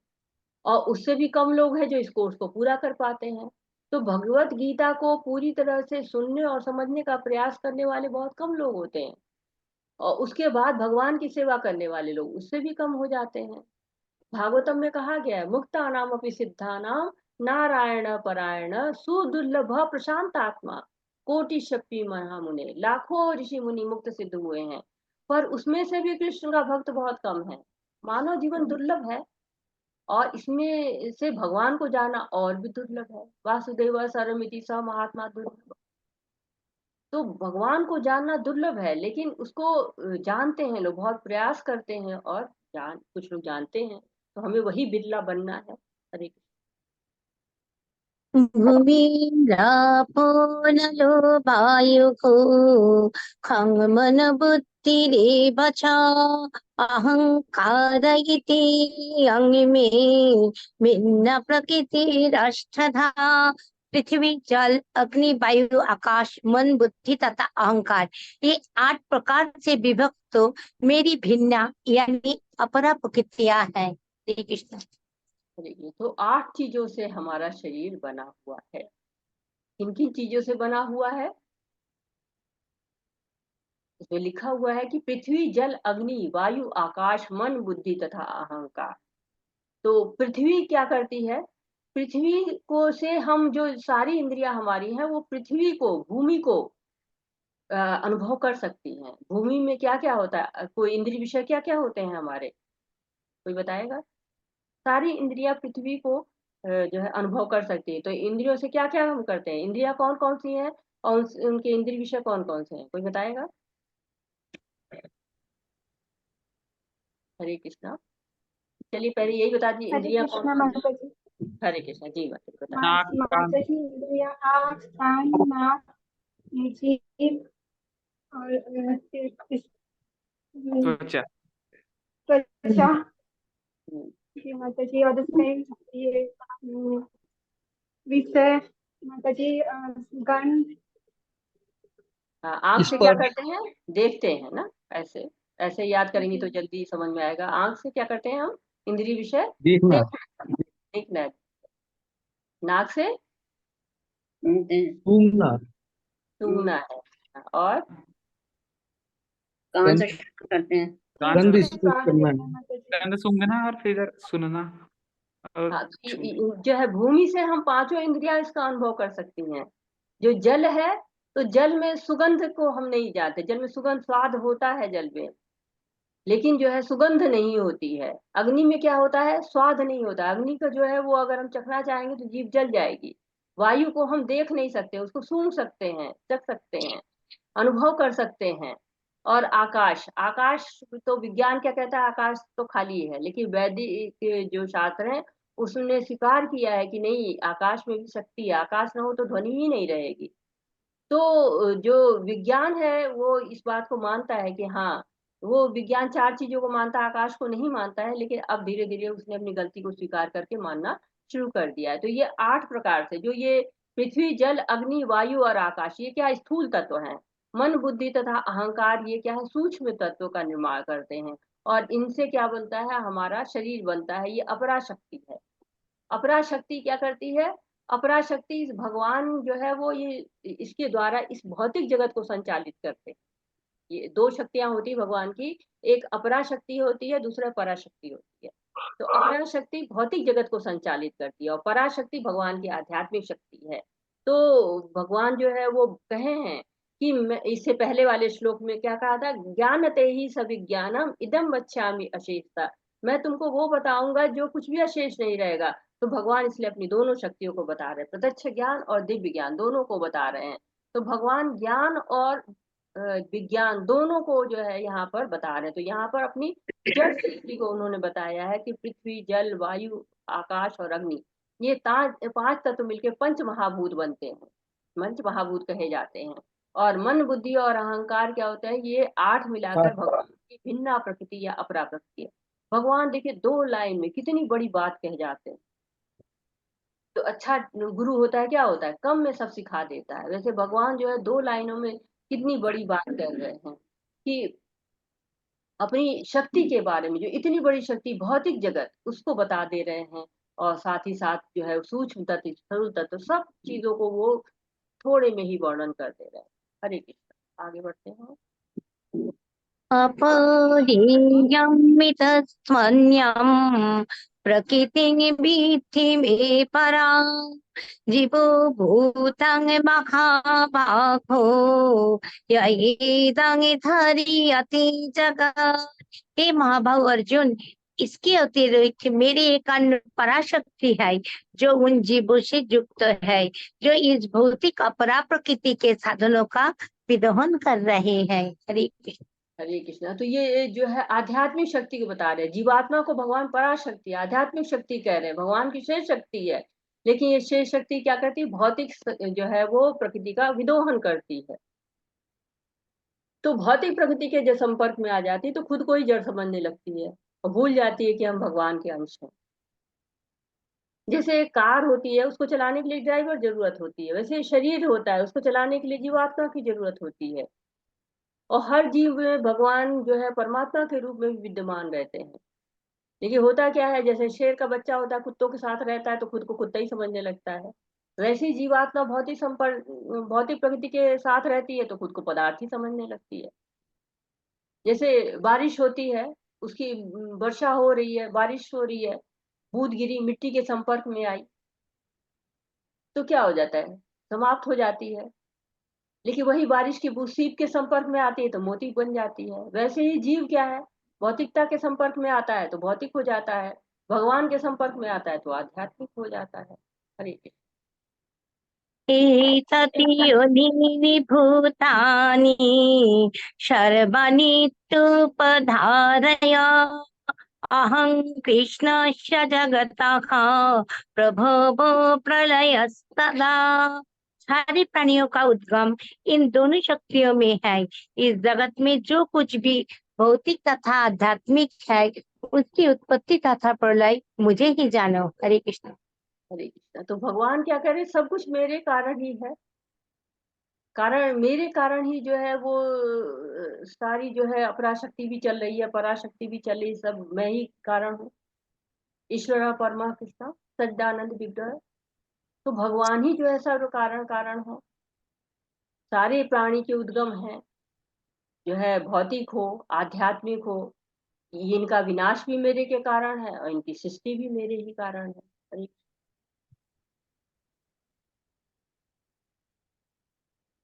और उससे भी कम लोग हैं जो इस कोर्स को पूरा कर पाते हैं। तो भगवत गीता को पूरी तरह से सुनने और समझने का प्रयास करने वाले बहुत कम लोग होते हैं, और उसके बाद भगवान की सेवा करने वाले लोग उससे भी कम हो जाते हैं। भागवतम में कहा गया है, मुक्ता नाम अपनी सिद्धा नाम नारायण परायण सुदुर्लभ प्रशांत आत्मा कोटि शक्ति महामुने। लाखों ऋषि मुनि मुक्त सिद्ध हुए हैं, पर उसमें से भी कृष्ण का भक्त बहुत कम है। मानव जीवन दुर्लभ है, और इसमें से भगवान को जाना और भी दुर्लभ है। वासुदेव सर्वमिति स महात्मा दुर्लभ। तो भगवान को जानना दुर्लभ है, लेकिन उसको जानते हैं लोग, बहुत प्रयास करते हैं, और कुछ लोग जानते हैं। तो हमें वही बिरला बनना है। हरे कृष्ण। भूमिरापो नलो वायुः खं मन बुद्धिरेव च अहंकार इति अंगिमे भिन्न प्रकृतिरष्टधा। पृथ्वी जल अग्नि वायु आकाश मन बुद्धि तथा अहंकार, ये 8 प्रकार से विभक्त मेरी भिन्ना यानी अपरा प्रकृतियां हैं। श्री कृष्ण। हरे कृष्ण। तो 8 चीजों से हमारा शरीर बना हुआ है। किन किन चीजों से बना हुआ है? इसमें लिखा हुआ है कि पृथ्वी जल अग्नि वायु आकाश मन बुद्धि तथा अहंकार। तो पृथ्वी क्या करती है? पृथ्वी को से हम जो सारी इंद्रियां हमारी हैं वो पृथ्वी को, भूमि को अनुभव कर सकती हैं। भूमि में क्या क्या होता है? कोई इंद्रिय विषय क्या क्या होते हैं हमारे, कोई बताएगा? सारी इंद्रियां पृथ्वी को जो है अनुभव कर सकती है। तो इंद्रियों से क्या क्या हम करते हैं? इंद्रियां कौन कौन सी हैं, और उनके इंद्रिय विषय कौन कौन से हैं, कोई बताएगा? हरे कृष्णा। चलिए पहले यही बता दीजिए, हरे इंद्रियां कौन कृष्णा कौन सी? माता जी। हरे कृष्णा जी, माता जी बताइए। नाक कान माता जी, इंद्रिया आँख कान नाक जीभ और त्वचा। त्वचा। हम्म, जी माता जी, और उसमें ये विषय माता जी, गंध हाँ, आंख से क्या स्पर्श। करते हैं? देखते हैं ना, ऐसे ऐसे याद करेंगे तो जल्दी समझ में आएगा। आंख से क्या करते हैं हम? इंद्रिय विषय देखना। देखना, देखना है। नाक से सूंघना। सूंघना है। और कान से गंध करते हैं। गंध से स्पर्श कान करना देखना है। ना कुछ। गंध सूंघना और फिर सुनना और हाँ, तो छूना। जो है भूमि से हम पांचों इंद्रियां इसका अनुभव कर सकती हैं। जो जल है, तो जल में सुगंध को हम नहीं जानते। जल में सुगंध, स्वाद होता है जल में, लेकिन जो है सुगंध नहीं होती है। अग्नि में क्या होता है? स्वाद नहीं होता। अग्नि का जो है वो अगर हम चखना चाहेंगे तो जीभ जल जाएगी। वायु को हम देख नहीं सकते, उसको सूंघ सकते हैं, चख सकते हैं, अनुभव कर सकते हैं। और आकाश, आकाश तो विज्ञान क्या कहता है? आकाश तो खाली है, लेकिन वैदिक जो शास्त्र है उसने स्वीकार किया है कि नहीं, आकाश में भी शक्ति है। आकाश न हो तो ध्वनि ही नहीं रहेगी। तो जो विज्ञान है वो इस बात को मानता है कि हाँ, वो विज्ञान चार चीजों को मानता है, आकाश को नहीं मानता है। लेकिन अब धीरे धीरे उसने अपनी गलती को स्वीकार करके मानना शुरू कर दिया है। तो ये 8 प्रकार से, जो ये पृथ्वी, जल, अग्नि, वायु और आकाश, ये क्या स्थूल तत्व हैं। मन, बुद्धि तथा अहंकार ये क्या है? सूक्ष्म तत्वों का निर्माण करते हैं। और इनसे क्या बनता है? हमारा शरीर बनता है। ये अपरा शक्ति है। अपरा शक्ति क्या करती है? अपरा शक्ति, इस भगवान जो है वो ये इसके द्वारा इस भौतिक जगत को संचालित करते हैं। ये दो शक्तियां होती है भगवान की। एक अपरा शक्ति होती है, दूसरा पराशक्ति होती है। तो अपरा शक्ति भौतिक जगत को संचालित करती है और पराशक्ति भगवान की आध्यात्मिक शक्ति है। तो भगवान जो है वो कहे हैं कि मैं, इससे पहले वाले श्लोक में क्या कहा था? ज्ञानते ही सविज्ञानम इदम वक्ष्यामि अशेषता। मैं तुमको वो बताऊंगा जो कुछ भी अशेष नहीं रहेगा। तो भगवान इसलिए अपनी दोनों शक्तियों को बता रहे हैं, प्रत्यक्ष ज्ञान और दिव्य ज्ञान दोनों को बता रहे हैं। तो भगवान ज्ञान और विज्ञान दोनों को जो है यहाँ पर बता रहे हैं। तो यहाँ पर अपनी जड़ सृष्टि को उन्होंने बताया है कि पृथ्वी, जल, वायु, आकाश और अग्नि, ये पांच तत्व मिलके पंच महाभूत बनते हैं, पंच महाभूत कहे जाते हैं। और मन, बुद्धि और अहंकार क्या होता है? ये 8 मिलाकर भगवान की भिन्ना प्रकृति या अपरा प्रकृति है। भगवान देखिए 2 लाइन में कितनी बड़ी बात कह जाते हैं। तो अच्छा गुरु होता है, क्या होता है? कम में सब सिखा देता है। वैसे भगवान जो है 2 लाइनों में कितनी बड़ी बात कर रहे हैं कि अपनी शक्ति के बारे में, जो इतनी बड़ी शक्ति भौतिक जगत, उसको बता दे रहे हैं। और साथ ही साथ जो है सूक्ष्म तत्व, स्थूल तत्व, सब चीजों को वो थोड़े में ही वर्णन कर दे रहे हैं। हरे कृष्ण, आगे बढ़ते हैं। अपरियमितस्त्वन्यम् प्रकृतिं मे परा जीवो भूतं महाबाहो यदं धरियति जगत्। हे महाभाव अर्जुन, इसके अतिरिक्त मेरी एक अन्य पराशक्ति है जो उन जीवों से युक्त है जो इस भौतिक अपरा प्रकृति के साधनों का विदहन कर रहे हैं। हरे कृष्ण। हरे कृष्णा। तो ये जो है आध्यात्मिक शक्ति को बता रहे हैं। जीवात्मा को भगवान पराशक्ति, आध्यात्मिक शक्ति कह रहे हैं, भगवान की शेष शक्ति है। लेकिन ये शेष शक्ति क्या करती है? भौतिक जो है वो प्रकृति का विदोहन करती है। तो भौतिक प्रकृति के जो संपर्क में आ जाती है तो खुद को ही जड़ समझने लगती है और भूल जाती है कि हम भगवान के अंश हैं। जैसे एक कार होती है, उसको चलाने के लिए ड्राइवर जरूरत होती है, वैसे शरीर होता है, उसको चलाने के लिए जीवात्मा की जरूरत होती है। और हर जीव में भगवान जो है परमात्मा के रूप में भी विद्यमान रहते हैं। लेकिन होता क्या है, जैसे शेर का बच्चा होता है, कुत्तों के साथ रहता है तो खुद को कुत्ता ही समझने लगता है। वैसे ही जीवात्मा भौतिक संपर्क, भौतिक प्रकृति के साथ रहती है तो खुद को पदार्थ ही समझने लगती है। जैसे बारिश होती है, उसकी वर्षा हो रही है, बारिश हो रही है, बूंद गिरी, मिट्टी के संपर्क में आई तो क्या हो जाता है? समाप्त हो जाती है। लेकिन वही बारिश की बूंद सीप के संपर्क में आती है तो मोती बन जाती है। वैसे ही जीव क्या है? भौतिकता के संपर्क में आता है तो भौतिक हो जाता है, भगवान के संपर्क में आता है तो आध्यात्मिक हो जाता है। हरे कृष्ण। एतति योनीनि भूतानि सर्वाणीत्युपधारय अहं कृष्णस्य जगतः प्रभवो प्रलयस्तदा। सारे प्राणियों का उद्गम इन दोनों शक्तियों में है। इस जगत में जो कुछ भी भौतिक तथा आध्यात्मिक है उसकी उत्पत्ति तथा प्रलय मुझे ही जानो। हरे कृष्ण। हरे कृष्ण। तो भगवान क्या करे? सब कुछ मेरे कारण ही है। कारण मेरे कारण ही जो है वो सारी जो है अपराशक्ति भी चल रही है, पराशक्ति भी चल रही है, सब मैं ही कारण हूँ। ईश्वर परमा कृष्ण सच्चिदानंद विग्रह। तो भगवान ही जो है सर्व कारण कारण है। सारे प्राणी के उद्गम है, जो है भौतिक हो, आध्यात्मिक हो, इनका विनाश भी मेरे के कारण है और इनकी सृष्टि भी मेरे ही कारण है। हरे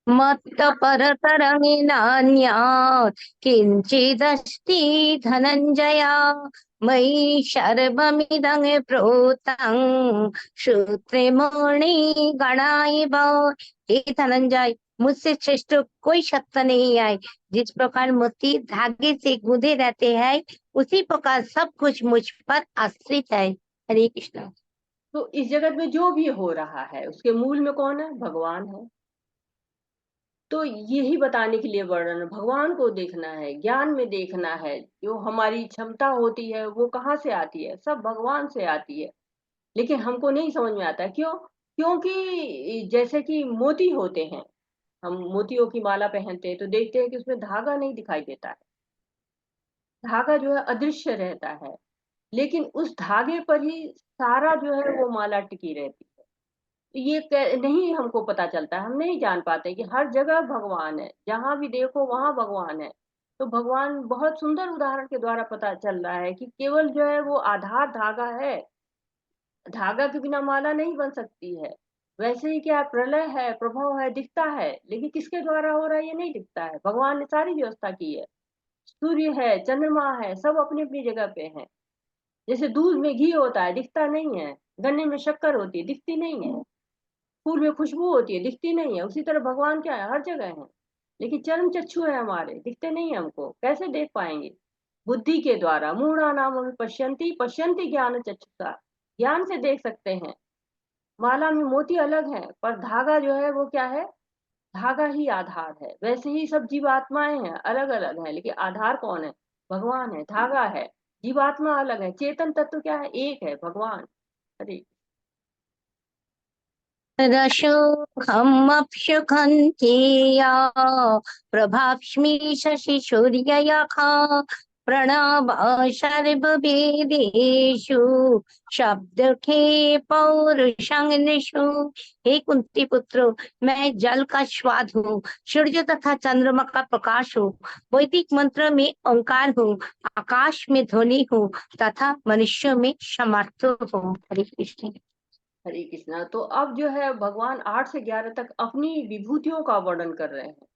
मत्त परतरङ्गिनान्यात् किञ्चिदस्ति धनञ्जय मयि सर्वमिदं प्रोतं श्रोत्रियमुनि गणाय भव। हे धनंजय, मुझसे श्रेष्ठ कोई सत्य नहीं है। जिस प्रकार मोती धागे से गुंदे रहते हैं, उसी प्रकार सब कुछ मुझ पर आश्रित है। हरे कृष्ण। तो इस जगत में जो भी हो रहा है उसके मूल में कौन है? भगवान है। तो यही बताने के लिए वर्णन, भगवान को देखना है, ज्ञान में देखना है। जो हमारी क्षमता होती है वो कहाँ से आती है? सब भगवान से आती है। लेकिन हमको नहीं समझ में आता। क्यों? क्योंकि जैसे कि मोती होते हैं, हम मोतियों की माला पहनते हैं तो देखते हैं कि उसमें धागा नहीं दिखाई देता है, धागा जो है अदृश्य रहता है। लेकिन उस धागे पर ही सारा जो है वो माला टिकी रहती है। तो ये नहीं हमको पता चलता, हम नहीं जान पाते कि हर जगह भगवान है, जहां भी देखो वहां भगवान है। तो भगवान बहुत सुंदर उदाहरण के द्वारा पता चल रहा है कि केवल जो है वो आधार धागा है, धागा के बिना माला नहीं बन सकती है। वैसे ही क्या प्रलय है, प्रभव है, दिखता है, लेकिन किसके द्वारा हो रहा है ये नहीं दिखता है। भगवान ने सारी व्यवस्था की है। सूर्य है, चंद्रमा है, सब अपनी अपनी जगह पे हैं। जैसे दूध में घी होता है, दिखता नहीं है। गन्ने में शक्कर होती है, दिखती नहीं है। फूल में खुशबू होती है, दिखती नहीं है। उसी तरह भगवान क्या है? हर जगह है। लेकिन चर्म चक्षु है हमारे, दिखते नहीं है। हमको कैसे देख पाएंगे? बुद्धि के द्वारा। मूढ़ा नाम पश्यंती पश्यंती ज्ञान चक्षुषा, ज्ञान से देख सकते हैं। माला में मोती अलग है, पर धागा जो है वो क्या है? धागा ही आधार है। वैसे ही सब जीवात्माएं हैं, अलग अलग हैं, लेकिन आधार कौन है? भगवान है। धागा है, जीवात्मा अलग है, चेतन तत्व क्या है? एक है, भगवान। अरे रसोऽहमप्सुखन्तेया प्रभास्मि शशिसूर्ययखा प्रणव सर्ववेदेषु शब्दखे पौरुषंगनिषु। हे कुंती पुत्र, मैं जल का स्वाद हूँ, सूर्य तथा चंद्रमा का प्रकाश हूँ, वैदिक मंत्र में ओंकार हूँ, आकाश में ध्वनि हूँ तथा मनुष्य में समर्थ हूँ। हरे कृष्ण। हरे कृष्णा। तो अब जो है भगवान 8 से 11 तक अपनी विभूतियों का वर्णन कर रहे हैं।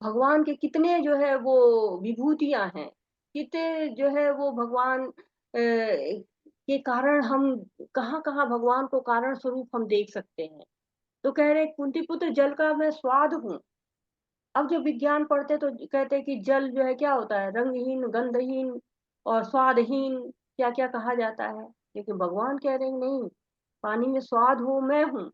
भगवान के कितने जो है वो विभूतियां हैं, कितने जो है वो भगवान के कारण हम कहाँ कहाँ भगवान को कारण स्वरूप हम देख सकते हैं। तो कह रहे कुंती पुत्र, जल का मैं स्वाद हूँ। अब जो विज्ञान पढ़ते तो कहते हैं कि जल जो है क्या होता है? रंगहीन, गंधहीन और स्वादहीन, क्या क्या कहा जाता है। लेकिन भगवान कह रहे हैं नहीं, पानी में स्वाद हो मैं हूँ।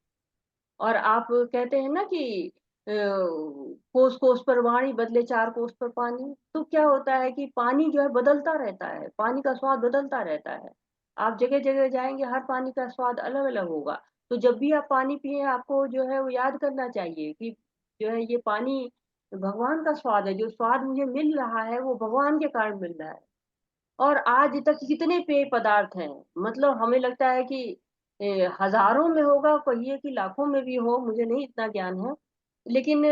और आप कहते हैं ना कि कोस कोस पर वाणी बदले चार कोस पर पानी। तो क्या होता है कि पानी जो है बदलता रहता है, पानी का स्वाद बदलता रहता है। आप जगह जगह जाएंगे, हर पानी का स्वाद अलग अलग होगा। तो जब भी आप पानी पिए, आपको जो है वो याद करना चाहिए कि जो है ये पानी भगवान का स्वाद है। जो स्वाद मुझे मिल रहा है वो भगवान के कारण मिल रहा है। और आज तक कितने पेय पदार्थ हैं, मतलब हमें लगता है कि हजारों में होगा, कहिए कि लाखों में भी हो, मुझे नहीं इतना ज्ञान है। लेकिन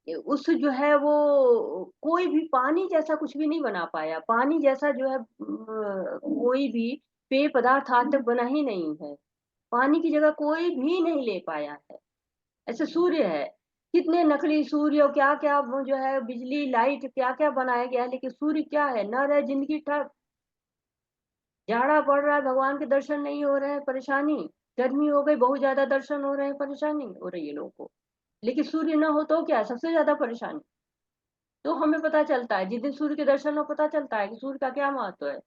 उस जो है वो कोई भी पानी जैसा कुछ भी नहीं बना पाया। पानी जैसा जो है कोई भी पेय पदार्थ आज तक बना ही नहीं है। पानी की जगह कोई भी नहीं ले पाया है। ऐसे सूर्य है, कितने नकली सूर्य और क्या क्या वो जो है बिजली लाइट क्या क्या बनाया गया है, लेकिन सूर्य क्या है? न रहे जिंदगी ठप। जाड़ा पड़ रहा है, भगवान के दर्शन नहीं हो रहे हैं, परेशानी। गर्मी हो गई, बहुत ज्यादा दर्शन हो रहे हैं, परेशानी हो रही है लोगों को। लेकिन सूर्य ना हो तो क्या है? सबसे ज्यादा परेशानी। तो हमें पता चलता है जिस दिन सूर्य के दर्शन हो, पता चलता है कि सूर्य का क्या महत्व है।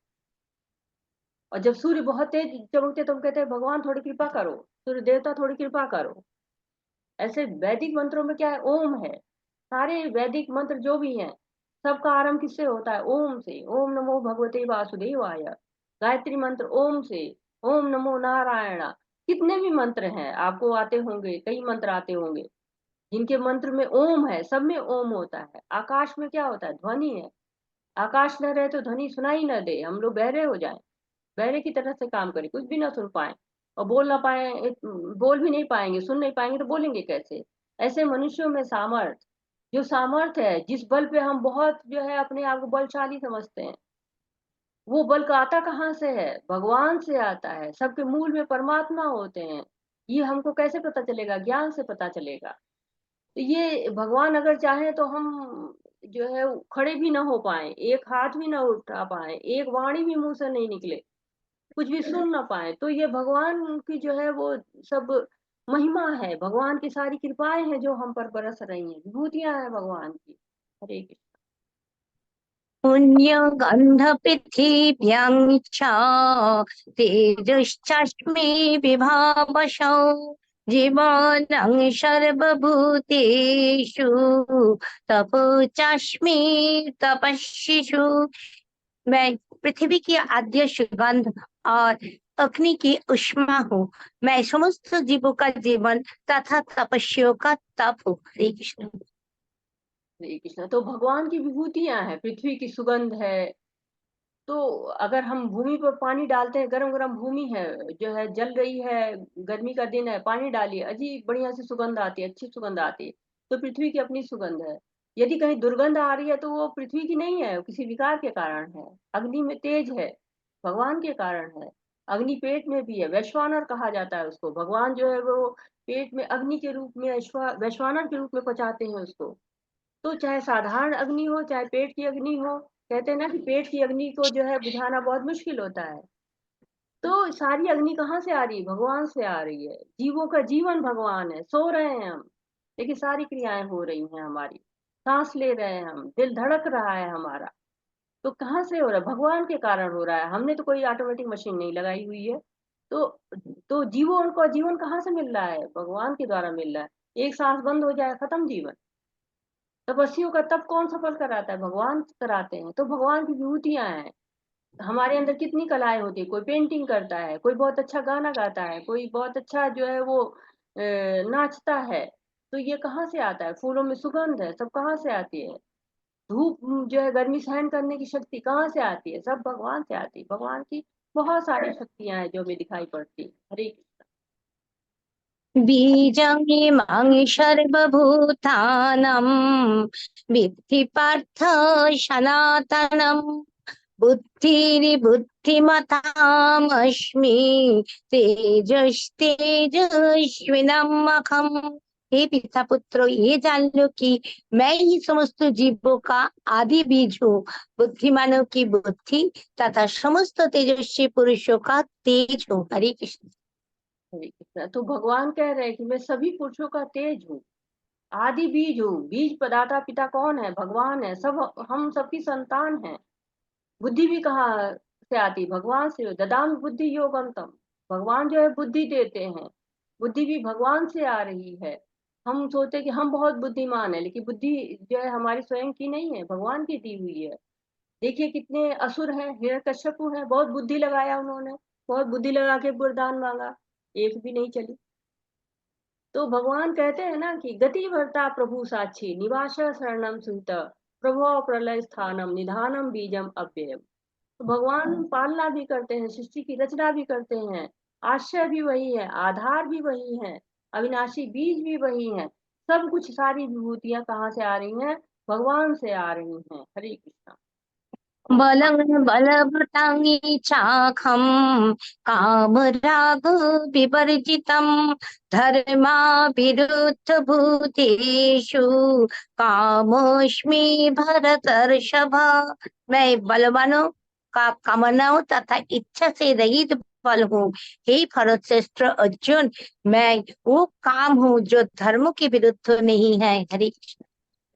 और जब सूर्य बहुत तेज चमकते तो हम कहते हैं भगवान थोड़ी कृपा करो, सूर्य देवता थोड़ी कृपा करो। ऐसे वैदिक मंत्रों में क्या है? ओम है। सारे वैदिक मंत्र जो भी हैं, सबका आरंभ किससे होता है? ओम से। ओम नमो भगवते वासुदेवाय। गायत्री मंत्र ओम से। ओम नमो नारायण। कितने भी मंत्र हैं आपको आते होंगे, कई मंत्र आते होंगे। जिनके मंत्र में ओम है, सब में ओम होता है। आकाश में क्या होता है? ध्वनि है। आकाश न रहे तो ध्वनि सुनाई न दे, हम लोग बहरे हो जाएं, बहरे की तरह से काम करें, कुछ भी ना सुन पाए और बोल ना पाए, बोल भी नहीं पाएंगे, सुन नहीं पाएंगे तो बोलेंगे कैसे? ऐसे मनुष्यों में सामर्थ, जो सामर्थ है, जिस बल पे हम बहुत जो है अपने आप को बलशाली समझते हैं, वो बल का आता कहाँ से है? भगवान से आता है। सबके मूल में परमात्मा होते हैं। ये हमको कैसे पता चलेगा? ज्ञान से पता चलेगा। तो ये भगवान अगर चाहे तो हम जो है खड़े भी ना हो पाए, एक हाथ भी ना उठा पाए, एक वाणी भी मुंह से नहीं निकले, कुछ भी सुन ना पाए, तो ये भगवान की जो है वो सब महिमा है, भगवान की सारी कृपाएं हैं जो हम पर बरस रही हैं, विभूतियां हैं भगवान की। हरे कृष्ण। पुण्य गंध पृथिव्यां च तेजश्चास्मि विभावशौ जीवनं सर्वभूतेषु तपोचास्मि तपस्विषु। मैं पृथ्वी की आद्य सुगंध और अग्नि की उष्मा हूँ। मैं समस्त जीवों का जीवन तथा तपस्वियों का तप हूँ। हरे कृष्ण। हरे कृष्ण। तो भगवान की विभूतियां हैं, पृथ्वी की सुगंध है। तो अगर हम भूमि पर पानी डालते हैं, गरम गरम भूमि है जो है जल रही है, गर्मी का दिन है, पानी डालिए, अजीब बढ़िया सी सुगंध आती है, अच्छी सुगंध आती है। तो पृथ्वी की अपनी सुगंध है। यदि कहीं दुर्गंध आ रही है तो वो पृथ्वी की नहीं है, वो किसी विकार के कारण है। अग्नि में तेज है, भगवान के कारण है। अग्नि पेट में भी है, वैश्वानर कहा जाता है उसको। भगवान जो है वो पेट में अग्नि के रूप में, वैश्वानर के रूप में पचाते हैं उसको। तो चाहे साधारण अग्नि हो, चाहे पेट की अग्नि हो, कहते हैं ना कि पेट की अग्नि को जो है बुझाना बहुत मुश्किल होता है। तो सारी अग्नि कहाँ से आ रही है? भगवान से आ रही है। जीवों का जीवन भगवान है। सो रहे हैं हम, लेकिन सारी क्रियाएं हो रही हैं हमारी। सांस ले रहे हैं हम, दिल धड़क रहा है हमारा, तो कहाँ से हो रहा है? भगवान के कारण हो रहा है। हमने तो कोई ऑटोमेटिक मशीन नहीं लगाई हुई है। तो जीवों को जीवन कहाँ से मिल रहा है? भगवान के द्वारा मिल रहा है। एक सांस बंद हो जाए, खत्म जीवन। तपस्वियों का तप कौन सफल कराता है? भगवान कराते हैं। तो भगवान की विभूतियां हैं। हमारे अंदर कितनी कलाएं होती है, कोई पेंटिंग करता है, कोई बहुत अच्छा गाना गाता है, कोई बहुत अच्छा जो है वो नाचता है। तो ये कहाँ से आता है? फूलों में सुगंध है, सब कहाँ से आती है? धूप जो है गर्मी सहन करने की शक्ति कहाँ से आती है? सब भगवान से आती है। भगवान की बहुत सारी शक्तियां हैं जो हमें दिखाई पड़ती है। हरे बीजं इमं सर्वभूतानां विद्धि पार्थ सनातनम्। बुद्धिर्बुद्धिमतामस्मि तेजस्तेजस्विनामहम्। हे पिता पुत्रो, ये जान लो कि मैं ही समस्त जीवों का आदि बीज हूँ, बुद्धिमानों की बुद्धि तथा समस्त तेजस्वी पुरुषों का तेज हूँ। हरे कृष्ण। हरे कृष्ण। तो भगवान कह रहे हैं कि मैं सभी पुरुषों का तेज हूँ, आदि बीज हूँ। बीज प्रदाता पिता कौन है? भगवान है। सब हम सबकी संतान हैं। बुद्धि भी कहाँ से आती? भगवान से। ददाम बुद्धि योगम तम। भगवान जो है बुद्धि देते हैं। बुद्धि भी भगवान से आ रही है। हम सोचते कि हम बहुत बुद्धिमान है, लेकिन बुद्धि जो है हमारी स्वयं की नहीं है, भगवान की दी हुई है। देखिए कितने असुर हैं, हिरण्यकश्यपु हैं, बहुत बुद्धि लगाया उन्होंने, बहुत बुद्धि लगा के वरदान मांगा, एक भी नहीं चली। तो भगवान कहते हैं ना कि गति भरता प्रभु साक्षी, निवास शरणम सुत, प्रभो प्रलय स्थानम निधानम बीजम अव्ययम। तो भगवान पालना भी करते हैं, सृष्टि की रचना भी करते हैं। आश्रय भी वही है, आधार भी वही है, अविनाशी बीज भी वही है। सब कुछ सारी विभूतियां कहाँ से आ रही हैं? भगवान से आ रही हैं। हरे कृष्णा। बलं बलवतांगी चाखम कामराग विवर्जितम धर्मा विरुद्ध भूतेषु कामोस्मि भरतर्षभ। मैं बलवानों का कामनाओं तथा इच्छा से रहित बल हूँ। हे भरत श्रेष्ठ अर्जुन, मैं वो काम हूँ जो धर्म के विरुद्ध नहीं है। हरे कृष्ण।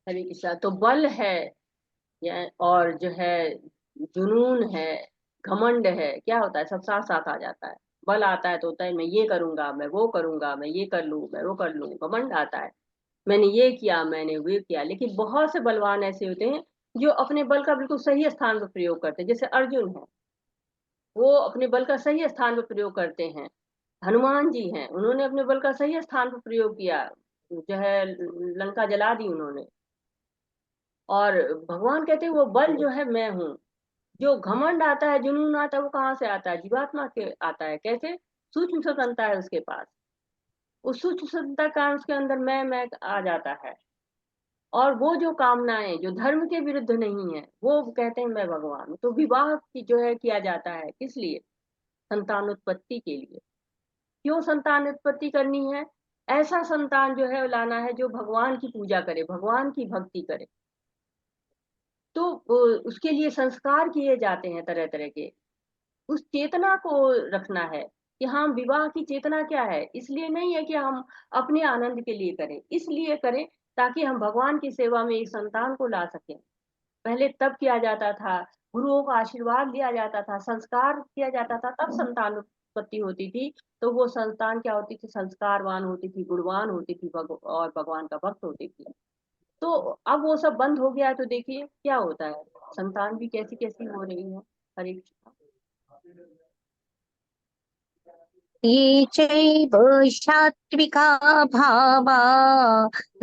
हरे कृष्णा। तो बल है और जो है जुनून है, घमंड है, क्या होता है? सब साथ साथ आ जाता है। बल आता है तो होता है मैं ये करूंगा, मैं वो करूंगा, मैं ये कर लूं, मैं वो कर लूं। घमंड आता है, मैंने ये किया, मैंने वो किया। लेकिन बहुत से बलवान ऐसे होते हैं जो अपने बल का बिल्कुल सही स्थान पर प्रयोग करते हैं। जैसे अर्जुन है, वो अपने बल का सही स्थान पर प्रयोग करते हैं। हनुमान जी हैं, उन्होंने अपने बल का सही स्थान पर प्रयोग किया। जो है लंका जला दी उन्होंने। और भगवान कहते हैं वो बल जो है मैं हूँ। जो घमंड आता है, जुनून आता है, वो कहाँ से आता है? जीवात्मा के आता है। कैसे? सूक्ष्म स्वतंत्रता है उसके पास। उस सूक्ष्म स्वतंत्रता के कारण उसके अंदर मैं आ जाता है। और वो जो कामनाएं जो धर्म के विरुद्ध नहीं है, वो कहते हैं मैं भगवान हूँ। तो विवाह की जो है किया जाता है किस लिए? संतानोत्पत्ति के लिए। क्यों संतान उत्पत्ति करनी है? ऐसा संतान जो है लाना है जो भगवान की पूजा करे, भगवान की भक्ति करे। तो उसके लिए संस्कार किए जाते हैं तरह तरह के। उस चेतना को रखना है कि हम विवाह की चेतना क्या है। इसलिए नहीं है कि हम अपने आनंद के लिए करें, इसलिए करें ताकि हम भगवान की सेवा में इस संतान को ला सकें। पहले तब किया जाता था, गुरुओं का आशीर्वाद लिया जाता था, संस्कार किया जाता था, तब संतान उत्पत्ति होती थी। तो वो संतान क्या होती थी? संस्कारवान होती थी, गुणवान होती थी, और भगवान का भक्त होती थी। तो अब वो सब बंद हो गया है, तो देखिए क्या होता है, संतान भी कैसी कैसी हो रही है। हरे कृष्णा। ये चैव सात्विका भावा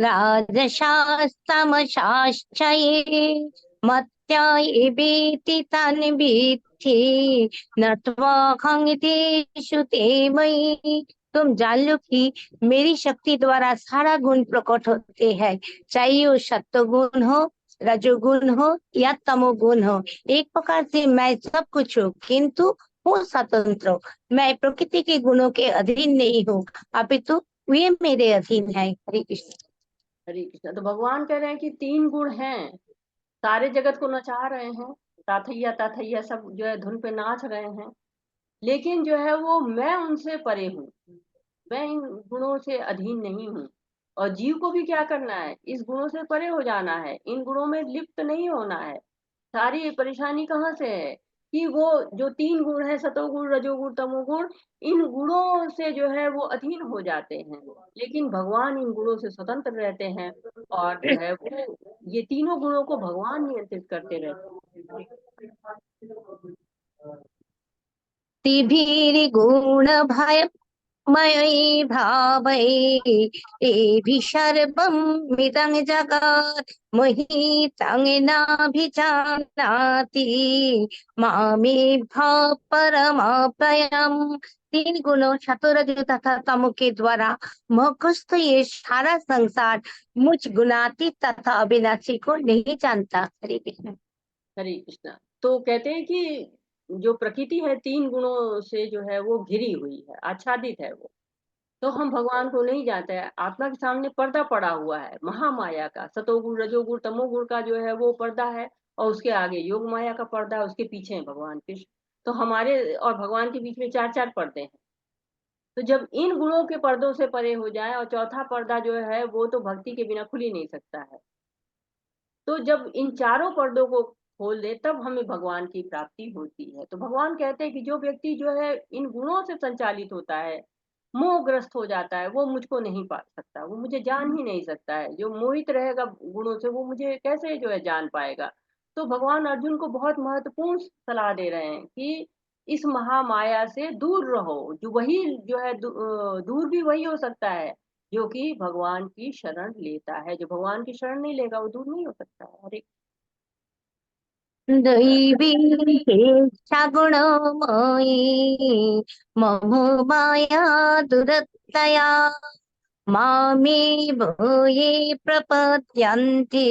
राजसास्तमसाश्च ये मत्या एवेति तान् विद्धि न त्वाहं तेषु ते मयि। तुम जान लो कि मेरी शक्ति द्वारा सारा गुण प्रकट होते हैं, चाहे वो सत्व गुण हो, रजोगुण हो या तमोगुण हो। एक प्रकार से मैं सब कुछ हूँ, किंतु हूँ स्वतंत्र। मैं प्रकृति के गुणों के अधीन नहीं हूँ, अपितु वे मेरे अधीन है। हरे कृष्ण। हरे कृष्णा। तो भगवान कह रहे हैं कि 3 गुण हैं, सारे जगत को नचा रहे हैं, ताथैया ताथैया सब जो है धुन पे नाच रहे हैं। लेकिन जो है वो मैं उनसे परे हूँ, मैं इन गुणों से अधीन नहीं हूँ। और जीव को भी क्या करना है? इस गुणों से परे हो जाना है, इन गुणों में लिप्त नहीं होना है। सारी परेशानी कहाँ से है कि वो जो 3 गुण है, सतोगुण रजोगुण तमोगुण, इन गुणों से जो है वो अधीन हो जाते हैं। लेकिन भगवान इन गुणों से स्वतंत्र रहते हैं, और जो है वो ये तीनों गुणों को भगवान नियंत्रित करते रहते हैं। गुण भय मयि भावै एभि सर्वं मिदं जगत् मोहितं नाभिजानाति मामेभ्यः परमप्रियम्। 3 गुणों सतोरज तथा तमो के द्वारा मोहग्रस्त ये सारा संसार मुझ गुणातीत तथा अविनाशी को नहीं जानता। हरे कृष्ण। हरे कृष्णा। तो कहते हैं कि जो प्रकृति है 3 गुणों से जो है वो घिरी हुई है, आच्छादित है वो। तो हम भगवान को नहीं जानते हैं। आत्मा के सामने पर्दा पड़ा हुआ है महामाया का, सतोगुण रजोगुण तमोगुण का जो है वो पर्दा है, और उसके आगे योग माया का पर्दा है, उसके पीछे है भगवान कृष्ण। तो हमारे और भगवान के बीच में 4-4 पर्दे हैं। तो जब इन गुणों के पर्दों से परे हो जाए, और चौथा पर्दा जो है वो तो भक्ति के बिना खुल ही नहीं सकता है। तो जब इन चारों पर्दों को खोल दे तब हमें भगवान की प्राप्ति होती है। तो भगवान कहते हैं कि जो व्यक्ति जो है इन गुणों से संचालित होता है, मोहग्रस्त हो जाता है, वो मुझको नहीं पा सकता, वो मुझे जान ही नहीं सकता है। जो मोहित रहेगा गुणों से, वो मुझे कैसे जो है जान पाएगा? तो भगवान अर्जुन को बहुत महत्वपूर्ण सलाह दे रहे हैं कि इस महामाया से दूर रहो। जो वही जो है दूर भी वही हो सकता है जो कि भगवान की शरण लेता है। जो भगवान की शरण नहीं लेगा वो दूर नहीं हो सकता है। हरे दैवी हेच्छा गुणमयी मम माया दुरतया मामे ये प्रपद्यन्ते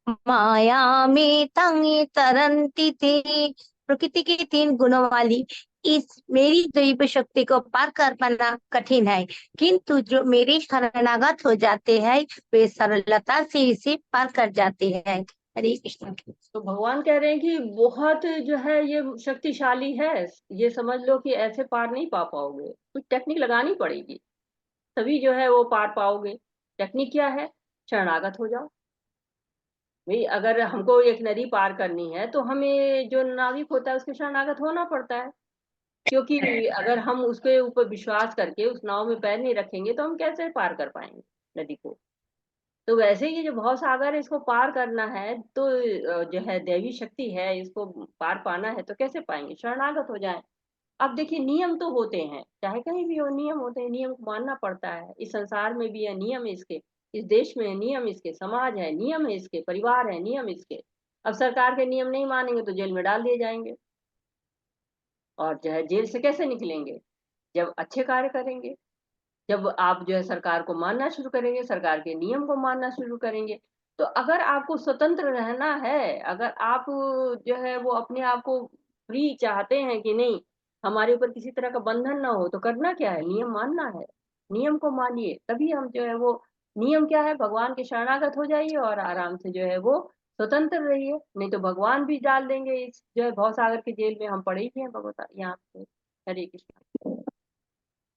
मायामे तंग तरन्ति ते। प्रकृति के 3 गुणों वाली इस मेरी दैव शक्ति को पार कर पाना कठिन है, किंतु जो मेरे शरणागत हो जाते हैं वे सरलता से इसे पार कर जाते हैं। हरे कृष्ण। तो भगवान कह रहे हैं कि बहुत जो है ये शक्तिशाली है, ये समझ लो कि ऐसे पार नहीं पा पाओगे, कुछ टेक्निक लगानी पड़ेगी तभी जो है वो पार पाओगे। टेक्निक क्या है? शरणागत हो जाओ। भाई अगर हमको एक नदी पार करनी है तो हमें जो नाविक होता है उसके शरणागत होना पड़ता है, क्योंकि अगर हम उसके ऊपर विश्वास करके उस नाव में पैर नहीं रखेंगे तो हम कैसे पार कर पाएंगे नदी को? तो वैसे ही जो भव सागर है इसको पार करना है तो जो है दैवी शक्ति है, इसको पार पाना है तो कैसे पाएंगे? शरणागत हो जाए। अब देखिए नियम तो होते हैं, चाहे कहीं भी हो नियम होते हैं, नियम को मानना पड़ता है। इस संसार में भी है नियम इसके, इस देश में है नियम इसके, समाज है नियम है इसके, परिवार है नियम इसके। अब सरकार के नियम नहीं मानेंगे तो जेल में डाल दिए जाएंगे, और जो है जेल से कैसे निकलेंगे? जब अच्छे कार्य करेंगे, जब आप जो है सरकार को मानना शुरू करेंगे, सरकार के नियम को मानना शुरू करेंगे। तो अगर आपको स्वतंत्र रहना है, अगर आप जो है वो अपने आप को फ्री चाहते हैं कि नहीं, हमारे ऊपर किसी तरह का बंधन ना हो, तो करना क्या है? नियम मानना है। नियम को मानिए, तभी हम जो है वो, नियम क्या है, भगवान के शरणागत हो जाइए और आराम से जो है वो स्वतंत्र रहिए। नहीं तो भगवान भी डाल देंगे इस जो है भवसागर के जेल में। हम पड़े ही हैं भगवता यहाँ पे। हरे कृष्ण।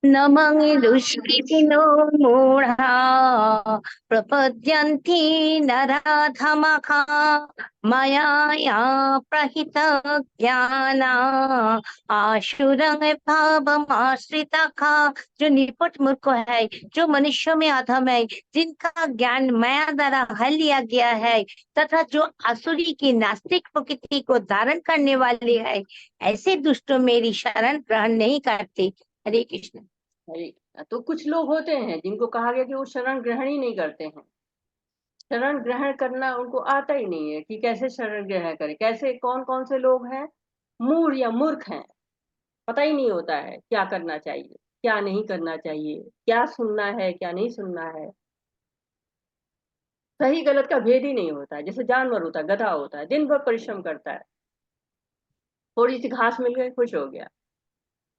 नमं दुष्कृतिनो मूढा प्रपद्यन्ति नराधमः मया या प्रहित ज्ञाना आशुरं भावमाश्रितः। जो निपट मूर्ख है, जो मनुष्यों में अधम है, जिनका ज्ञान माया द्वारा हल लिया गया है, तथा जो आसुरी की नास्तिक प्रकृति को धारण करने वाले है, ऐसे दुष्टों मेरी शरण ग्रहण नहीं करते। हरे कृष्ण। तो कुछ लोग होते हैं जिनको कहा गया कि वो शरण ग्रहण ही नहीं करते हैं। शरण ग्रहण करना उनको आता ही नहीं है कि कैसे शरण ग्रहण करें, कैसे, कौन कौन से लोग हैं? मूढ़ या मूर्ख हैं, पता ही नहीं होता है क्या करना चाहिए, क्या नहीं करना चाहिए, क्या सुनना है, क्या नहीं सुनना है। सही गलत का भेद ही नहीं होता है। जैसे जानवर होता है, गधा होता है, दिन भर परिश्रम करता है, थोड़ी सी घास मिल गई खुश हो गया।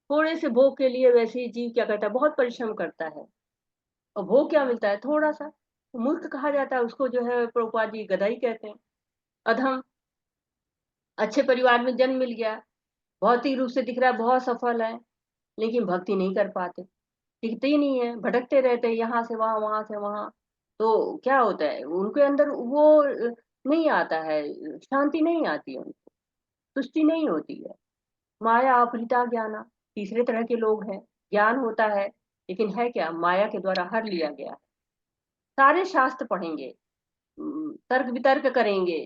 थोड़े से भोग के लिए वैसे ही जीव क्या करता है, बहुत परिश्रम करता है, और भोग क्या मिलता है? थोड़ा सा। तो मूर्ख कहा जाता है उसको, जो है प्रभुपाद जी गधा ही कहते हैं, अधम। अच्छे परिवार में जन्म मिल गया, भौतिक रूप से दिख रहा है बहुत सफल है, लेकिन भक्ति नहीं कर पाते, टिकते ही नहीं है, भटकते रहते हैं यहाँ से वहां, वहां से वहां। तो क्या होता है, उनके अंदर वो नहीं आता है, शांति नहीं आती है उनको, तुष्टि नहीं होती है। माया अपहृता ज्ञाना, तीसरे तरह के लोग हैं। ज्ञान होता है, लेकिन है क्या? माया के द्वारा हर लिया गया है। सारे शास्त्र पढ़ेंगे, तर्क वितर्क करेंगे,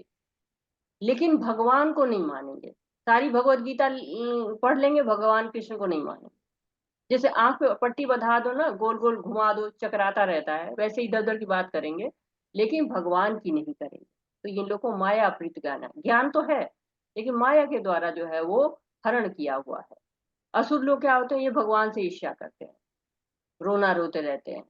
लेकिन भगवान को नहीं मानेंगे। सारी भगवत गीता पढ़ लेंगे, भगवान कृष्ण को नहीं मानेंगे। जैसे आंख पे पट्टी बंधा दो ना, गोल गोल घुमा दो, चकराता रहता है, वैसे इधर उधर की बात करेंगे, लेकिन भगवान की नहीं करेंगे। तो इन लोगों को माया प्रीत ज्ञान है, ज्ञान तो है, लेकिन माया के द्वारा जो है वो हरण किया हुआ है। असुर लोग क्या होते हैं, ये भगवान से ईर्ष्या करते हैं, रोना रोते रहते हैं।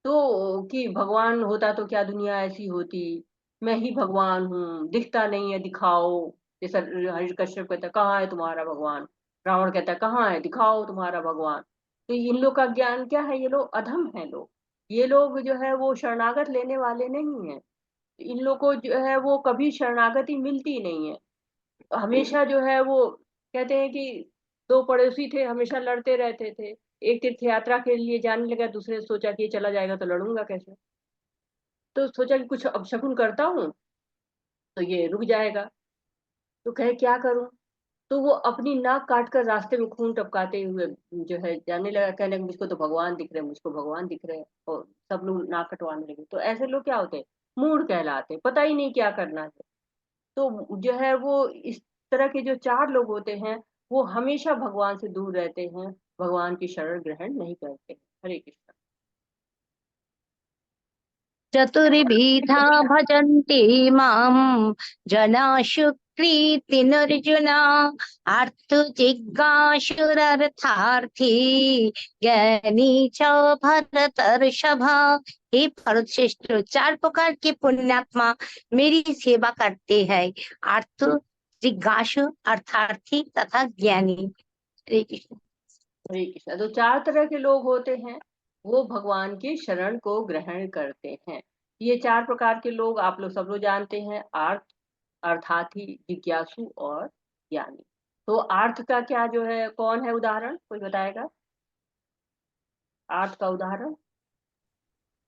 तो कि भगवान होता तो क्या दुनिया ऐसी होती, मैं ही भगवान हूँ, दिखता नहीं है, दिखाओ। जैसा हरिकश्यप कहता है, कहाँ है तुम्हारा भगवान? रावण कहता है, कहाँ है, दिखाओ तुम्हारा भगवान। तो इन लोग का ज्ञान क्या है? ये लोग अधम है लोग, ये लोग जो है वो शरणागत लेने वाले नहीं है। इन लोग को जो है वो कभी शरणागति मिलती नहीं है। हमेशा जो है वो कहते हैं कि दो पड़ोसी थे, हमेशा लड़ते रहते थे। एक तीर्थ यात्रा के लिए जाने लगा, दूसरे ने सोचा कि ये चला जाएगा तो लड़ूंगा कैसे, तो सोचा कि कुछ अपशकुन करता हूँ तो ये रुक जाएगा। तो कहे क्या करूं? तो वो अपनी नाक काट कर रास्ते में खून टपकाते हुए जो है जाने लगा, कहने लगा, मुझको तो भगवान दिख रहे हैं, मुझको भगवान दिख रहे हैं। और सब लोग नाक कटवाने लगे। तो ऐसे लोग क्या होते हैं? मूढ़ कहलाते हैं, पता ही नहीं क्या करना है। तो जो है वो इस तरह के जो चार लोग होते हैं, वो हमेशा भगवान से दूर रहते हैं, भगवान की शरण ग्रहण नहीं करते। हरे कृष्ण। चतुर्विधा भजन्ते मां जना सुकृतिनर्जुन अर्थ जिज्ञासुरर्थार्थी ज्ञानी च भरतर्षभ। हे भरत श्रेष्ठ, चार प्रकार के पुण्यात्मा मेरी सेवा करते हैं, अर्थ जिज्ञासु, अर्थार्थी तथा ज्ञानी। हरे कृष्ण। हरे कृष्ण। तो चार तरह के लोग होते हैं, वो भगवान की शरण को ग्रहण करते हैं। ये चार प्रकार के लोग आप लोग सब लोग जानते हैं, आर्थ, अर्थार्थी, जिज्ञासु और ज्ञानी। तो आर्थ का क्या जो है, कौन है उदाहरण, कोई बताएगा? आर्थ का उदाहरण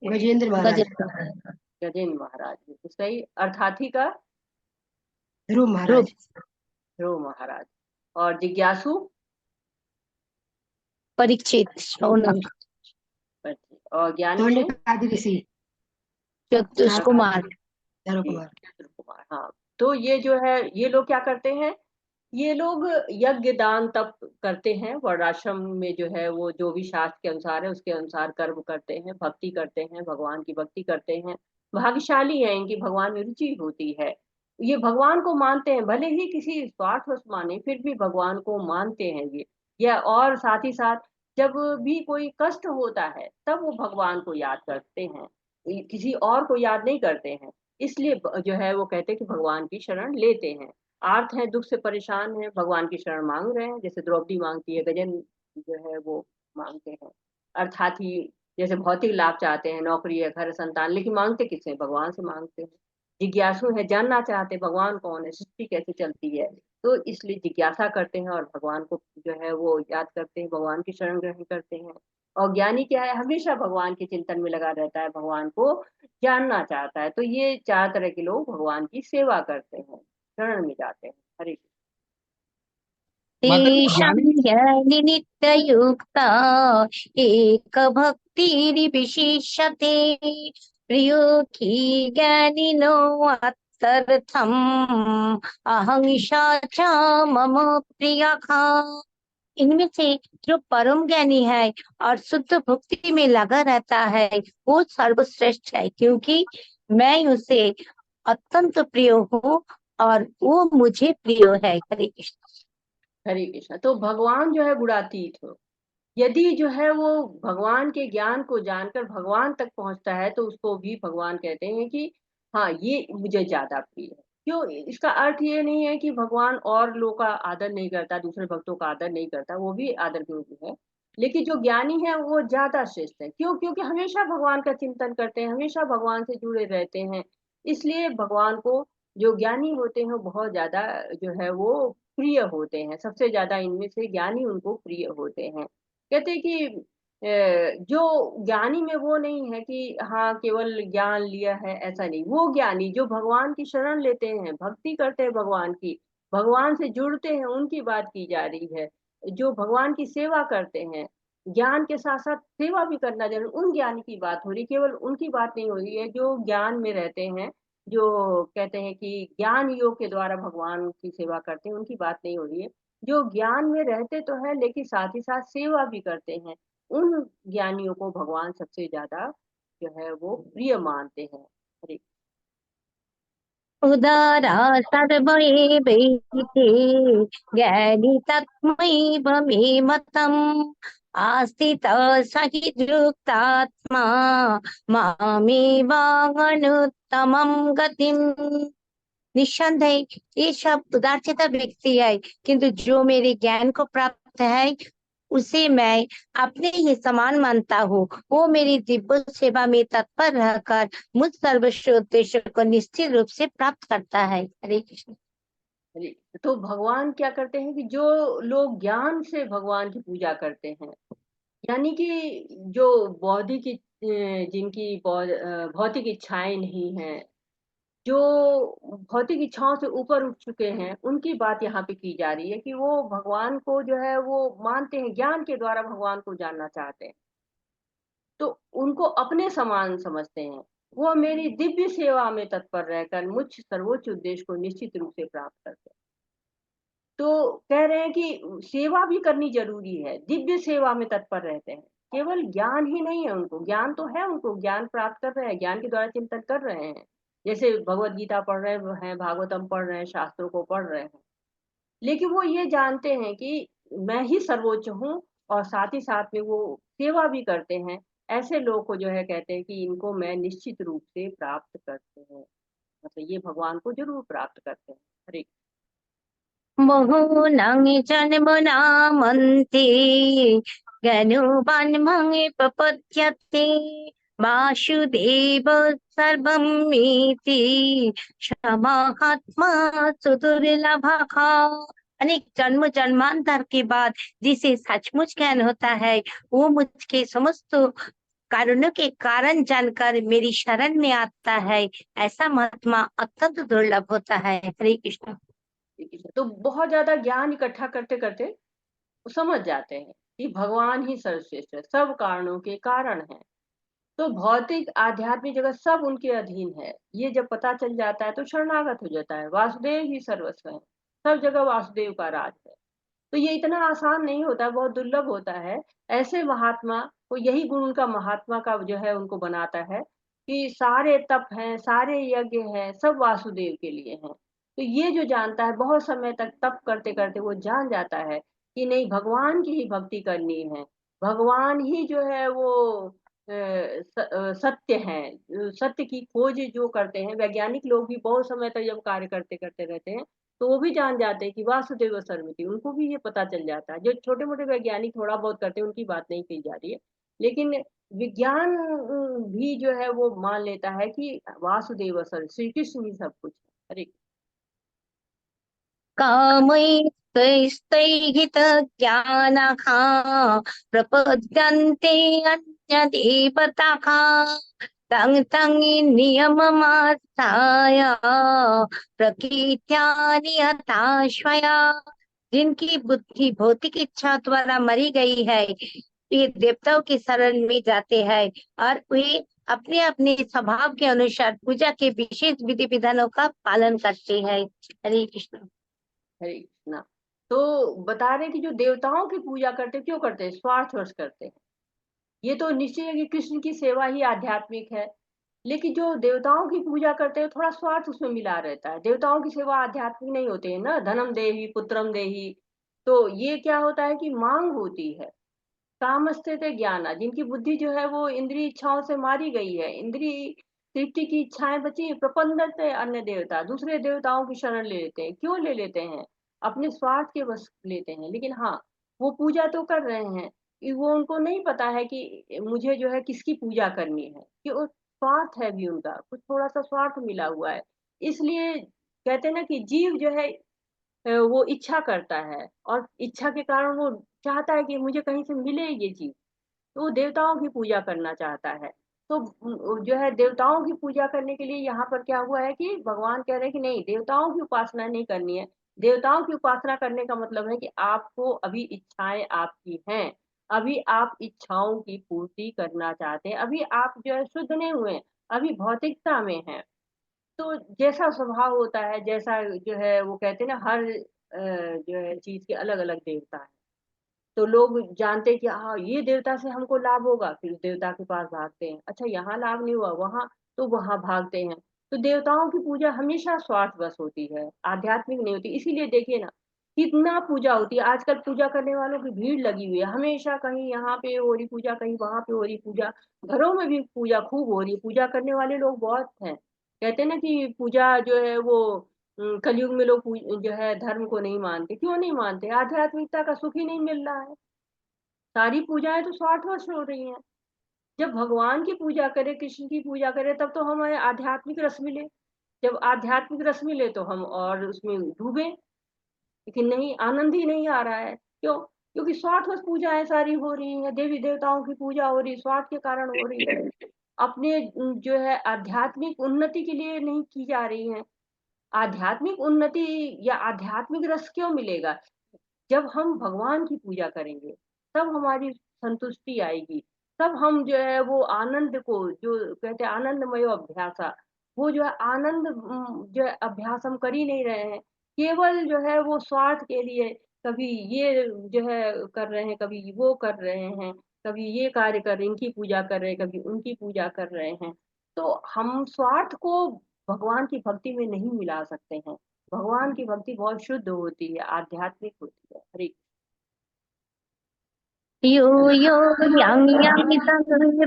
गजेंद्र महाराज, गजेंद्र। गजेंद्र महाराज। तो सही। अर्थार्थी का ध्रुव ध्रुव। महाराज, ध्रुव महाराज। और जिज्ञासु परीक्षित, शौनक। और ज्ञानी में सौनकादि ऋषि, चतुष चार कुमार। चारों कुमार। कुमार। हाँ। तो ये जो है, ये लोग क्या करते हैं? ये लोग यज्ञ दान तप करते हैं, वर्णाश्रम में जो है वो जो भी शास्त्र के अनुसार है उसके अनुसार कर्म करते हैं, भक्ति करते हैं, भगवान की भक्ति करते हैं। भाग्यशाली हैं, इनकी भगवान में रुचि होती है। ये भगवान को मानते हैं, भले ही किसी स्वार्थवश माने फिर भी भगवान को मानते हैं ये। या और साथ ही साथ जब भी कोई कष्ट होता है तब वो भगवान को याद करते हैं, किसी और को याद नहीं करते हैं। इसलिए जो है वो कहते हैं कि भगवान की शरण लेते हैं। आर्त हैं, दुख से परेशान हैं, भगवान की शरण मांग रहे हैं, जैसे द्रौपदी मांगती है, गजन जो है वो मांगते हैं। अर्थात ही जैसे भौतिक लाभ चाहते हैं, नौकरी है, घर संतान, लेकिन मांगते किससे? भगवान से मांगते हैं। जिज्ञासु है, जानना चाहते भगवान कौन है, सृष्टि कैसे चलती है, तो इसलिए जिज्ञासा करते हैं और भगवान को जो है वो याद करते हैं, भगवान की शरण ग्रहण करते हैं। और ज्ञानी क्या है, हमेशा भगवान के चिंतन में लगा रहता है, भगवान को जानना चाहता है। तो ये 4 तरह के लोग भगवान की सेवा करते हैं, शरण में जाते हैं। हरे कृष्ण। माता जी तेषां ज्ञानी ज्ञानि नित्ययुक्ता एकभक्तिर्विशिष्यते प्रियो हि ज्ञानिनो अर्थर्थम् अहंसा च मम प्रियः। इनमें से जो परम ज्ञानी है और शुद्ध भक्ति में लगा रहता है वो सर्वश्रेष्ठ है, क्योंकि मैं उसे अत्यंत प्रिय हूँ और वो मुझे प्रिय है। हरे कृष्ण। हरे कृष्ण। तो भगवान जो है गुणातीत हो, यदि जो है वो भगवान के ज्ञान को जानकर भगवान तक पहुंचता है तो उसको भी भगवान कहते हैं कि हाँ ये मुझे ज्यादा प्रिय है। क्यों? इसका अर्थ ये नहीं है कि भगवान और लोगों का आदर नहीं करता, दूसरे भक्तों का आदर नहीं करता, वो भी आदर के योग्य है। लेकिन जो ज्ञानी है वो ज्यादा श्रेष्ठ है। क्यों? क्योंकि हमेशा भगवान का चिंतन करते हैं, हमेशा भगवान से जुड़े रहते हैं। इसलिए भगवान को जो ज्ञानी होते हैं वो बहुत ज्यादा जो है वो प्रिय होते हैं। सबसे ज्यादा इनमें से ज्ञानी उनको प्रिय होते हैं। कहते हैं कि जो ज्ञानी में वो नहीं है कि हाँ केवल ज्ञान लिया है, ऐसा नहीं। वो ज्ञानी जो भगवान की शरण लेते हैं, भक्ति करते हैं भगवान की, भगवान से जुड़ते हैं, उनकी बात की जा रही है। जो भगवान की सेवा करते हैं, ज्ञान के साथ साथ सेवा भी करना जरूर, उन ज्ञानी की बात हो रही, केवल उनकी बात नहीं हो रही है जो ज्ञान में रहते हैं। जो कहते हैं कि ज्ञान योग के द्वारा भगवान की सेवा करते हैं, उनकी बात नहीं हो रही है। जो ज्ञान में रहते तो है लेकिन साथ ही साथ सेवा भी करते हैं, उन ज्ञानियों को भगवान सबसे ज्यादा जो है वो प्रिय मानते हैं। हरे उदारा सर्वैवैते ज्ञानी तस्मैव मे मतम् आस्थितः स हि धृतात्मा मामेवानुत्तमं गतिम्। निस्संदेह ये सब उदारचित व्यक्ति है, किंतु जो मेरे ज्ञान को प्राप्त है उसे मैं अपने ही समान मानता हूँ। वो मेरी दिव्य सेवा में तत्पर रहकर मुझ सर्वश्रेष्ठ उद्देश्य को निश्चित रूप से प्राप्त करता है। हरे कृष्ण। हरे। तो भगवान क्या करते हैं कि जो लोग ज्ञान से भगवान की पूजा करते हैं, यानी कि जो बौद्धिक जिनकी भौतिक इच्छाएं नहीं हैं, जो भौतिक इच्छाओं से ऊपर उठ चुके हैं, उनकी बात यहाँ पे की जा रही है कि वो भगवान को जो है वो मानते हैं, ज्ञान के द्वारा भगवान को जानना चाहते हैं। तो उनको अपने समान समझते हैं। वो मेरी दिव्य सेवा में तत्पर रहकर मुझ सर्वोच्च उद्देश्य को निश्चित रूप से प्राप्त करते हैं। तो कह रहे हैं कि सेवा भी करनी जरूरी है, दिव्य सेवा में तत्पर रहते हैं। केवल ज्ञान ही नहीं है उनको, ज्ञान तो है, उनको ज्ञान प्राप्त कर रहे हैं, ज्ञान के द्वारा चिंतन कर रहे हैं। जैसे भगवत गीता पढ़ रहे हैं, भागवतम पढ़ रहे हैं, शास्त्रों को पढ़ रहे हैं, लेकिन वो ये जानते हैं कि मैं ही सर्वोच्च हूँ, और साथ ही साथ में वो सेवा भी करते हैं। ऐसे लोग को जो है कहते हैं कि इनको मैं निश्चित रूप से प्राप्त करते हैं, मतलब ये भगवान को जरूर प्राप्त करते हैं। हरे बहूनां जन्मनामन्ते ज्ञानवान् प्रपद्यते वासुदेव सर्वमिति क्षमात्मा सुदुर्लभः। अनेक जन्म जन्मांतर के बाद जिसे सचमुच ज्ञान होता है वो मुझके समस्त कारणों के कारण जानकर मेरी शरण में आता है। ऐसा महात्मा अत्यंत दुर्लभ होता है। हरे कृष्ण। कृष्ण। तो बहुत ज्यादा ज्ञान इकट्ठा करते करते वो समझ जाते हैं कि भगवान ही सर्वश्रेष्ठ है, सब कारणों के कारण है। तो भौतिक आध्यात्मिक जगत सब उनके अधीन है, ये जब पता चल जाता है तो शरणागत हो जाता है, वासुदेव ही सर्वस्व है। सब जगह वासुदेव का राज है। तो ये इतना आसान नहीं होता, बहुत दुर्लभ होता है। ऐसे महात्मा को यही गुण उनका महात्मा का जो है उनको बनाता है कि सारे तप हैं, सारे यज्ञ हैं, सब वासुदेव के लिए हैं। तो ये जो जानता है, बहुत समय तक तप करते-करते वो जान जाता है कि नहीं, भगवान की ही भक्ति करनी है। भगवान ही जो है वो सत्य हैं। सत्य की खोज जो करते हैं, वैज्ञानिक लोग भी बहुत समय तक जब कार्य करते-करते रहते हैं, तो वो भी जान जाते हैं कि वासुदेव सर्वमिति, उनको भी ये पता चल जाता है। जो छोटे-मोटे वैज्ञानिक थोड़ा बहुत करते हैं, उनकी बात नहीं कही जा रही है। लेकिन विज्ञान भी जो है वो मान लेता है कि वासुदेव सर्व, श्री कृष्ण ही सब कुछ है। हरे कामैस्तैस्तैहितज्ञानः प्रपद्यन्ते अन्यदेवताः तं तं नियममास्थाय प्रकृत्या नियताश्वया। जिनकी बुद्धि भौतिक इच्छा द्वारा मरी गई है, वे देवताओं की शरण में जाते हैं और वे अपने अपने स्वभाव के अनुसार पूजा के विशेष विधि विधानों का पालन करते हैं। हरे कृष्ण। हरे कृष्णा। तो बता रहे हैं कि जो देवताओं की पूजा करते हैं, क्यों करते हैं? स्वार्थवश करते हैं। ये तो निश्चय है कि कृष्ण की सेवा ही आध्यात्मिक है। लेकिन जो देवताओं की पूजा करते हैं, थोड़ा स्वार्थ उसमें मिला रहता है। देवताओं की सेवा आध्यात्मिक नहीं होती है ना, धनम देहि पुत्रम देहि। तो ये क्या होता है कि मांग होती है। कामस्ते ज्ञाना, जिनकी बुद्धि जो है वो इंद्रिय इच्छाओं से मारी गई है, इंद्रिय तृप्ति की इच्छाएं बची, प्रपंदते अन्य देवता, दूसरे देवताओं की शरण ले लेते हैं। क्यों ले लेते हैं? अपने स्वार्थ के बस लेते हैं। लेकिन हाँ, वो पूजा तो कर रहे हैं, कि वो उनको नहीं पता है कि मुझे जो है किसकी पूजा करनी है, कि वो स्वार्थ है भी उनका, कुछ थोड़ा सा स्वार्थ मिला हुआ है। इसलिए कहते हैं ना कि जीव जो है वो इच्छा करता है, और इच्छा के कारण वो चाहता है कि मुझे कहीं से मिले ये चीज, तो वो देवताओं की पूजा करना चाहता है। तो जो है देवताओं की पूजा करने के लिए यहाँ पर क्या हुआ है कि भगवान कह रहे हैं कि नहीं, देवताओं की उपासना नहीं करनी है। देवताओं की उपासना करने का मतलब है कि आपको अभी इच्छाएं आपकी हैं, अभी आप इच्छाओं की पूर्ति करना चाहते हैं, अभी आप जो है शुद्ध नहीं हुए हैं, अभी भौतिकता में हैं। तो जैसा स्वभाव होता है, जैसा जो है वो कहते हैं ना, हर जो है चीज के अलग अलग देवता है। तो लोग जानते हैं कि हाँ, ये देवता से हमको लाभ होगा, फिर उस देवता के पास भागते हैं। अच्छा, यहाँ लाभ नहीं हुआ, वहां, तो वहां भागते हैं। तो देवताओं की पूजा हमेशा स्वार्थवश होती है, आध्यात्मिक नहीं होती। इसीलिए देखिए ना, कितना पूजा होती है आजकल, पूजा करने वालों की भीड़ लगी हुई है हमेशा, कहीं यहाँ पे हो रही पूजा, कहीं वहां पे हो रही पूजा। घरों में भी पूजा खूब हो रही है, पूजा करने वाले लोग बहुत हैं। कहते हैं ना कि पूजा जो है वो कलयुग में लोग जो है धर्म को नहीं मानते। क्यों नहीं मानते? आध्यात्मिकता का सुख ही नहीं मिल रहा है। सारी पूजाएं तो स्वार्थवश हो रही हैं। जब भगवान की पूजा करें, कृष्ण की पूजा करें, तब तो हमें आध्यात्मिक रस मिले। जब आध्यात्मिक रस मिले तो हम और उसमें डूबे। लेकिन नहीं, आनंद ही नहीं आ रहा है। क्यों? क्योंकि स्वार्थवश पूजाएं सारी हो रही हैं, देवी देवताओं की पूजा हो रही, स्वार्थ के कारण हो रही है। अपने जो है आध्यात्मिक उन्नति के लिए नहीं की जा रही है। आध्यात्मिक उन्नति या आध्यात्मिक रस क्यों मिलेगा? जब हम भगवान की पूजा करेंगे, तब हमारी संतुष्टि आएगी। तब हम जो है वो आनंद को, जो कहते हैं आनंदमयो अभ्यासा, वो जो है आनंद जो है अभ्यास हम कर ही नहीं रहे हैं। केवल जो है वो स्वार्थ के लिए, कभी ये जो है कर रहे हैं, कभी वो कर रहे हैं, कभी ये कार्य कर रहे हैं, इनकी पूजा कर रहे हैं, कभी उनकी पूजा कर रहे हैं। तो हम स्वार्थ को भगवान की भक्ति में नहीं मिला सकते हैं। भगवान की भक्ति बहुत शुद्ध होती है, आध्यात्मिक होती है। हरे यो यो yang yang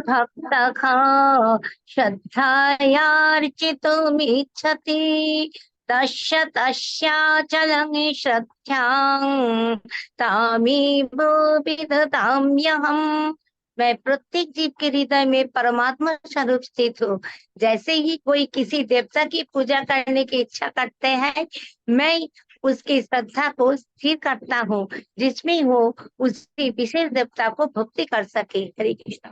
भक्तः श्रद्धयार्चितुमिच्छति तस्य तस्याचलं श्रद्धां तामेव विदधाम्यहम्। मैं प्रत्येक जीव के हृदय में परमात्मा स्वरूप स्थित हूँ। जैसे ही कोई किसी देवता की पूजा करने की इच्छा करते हैं, मैं उसकी श्रद्धा को स्थिर करता हूँ, जिसमें वो उसी विशेष देवता को भक्ति कर सके। हरे कृष्ण।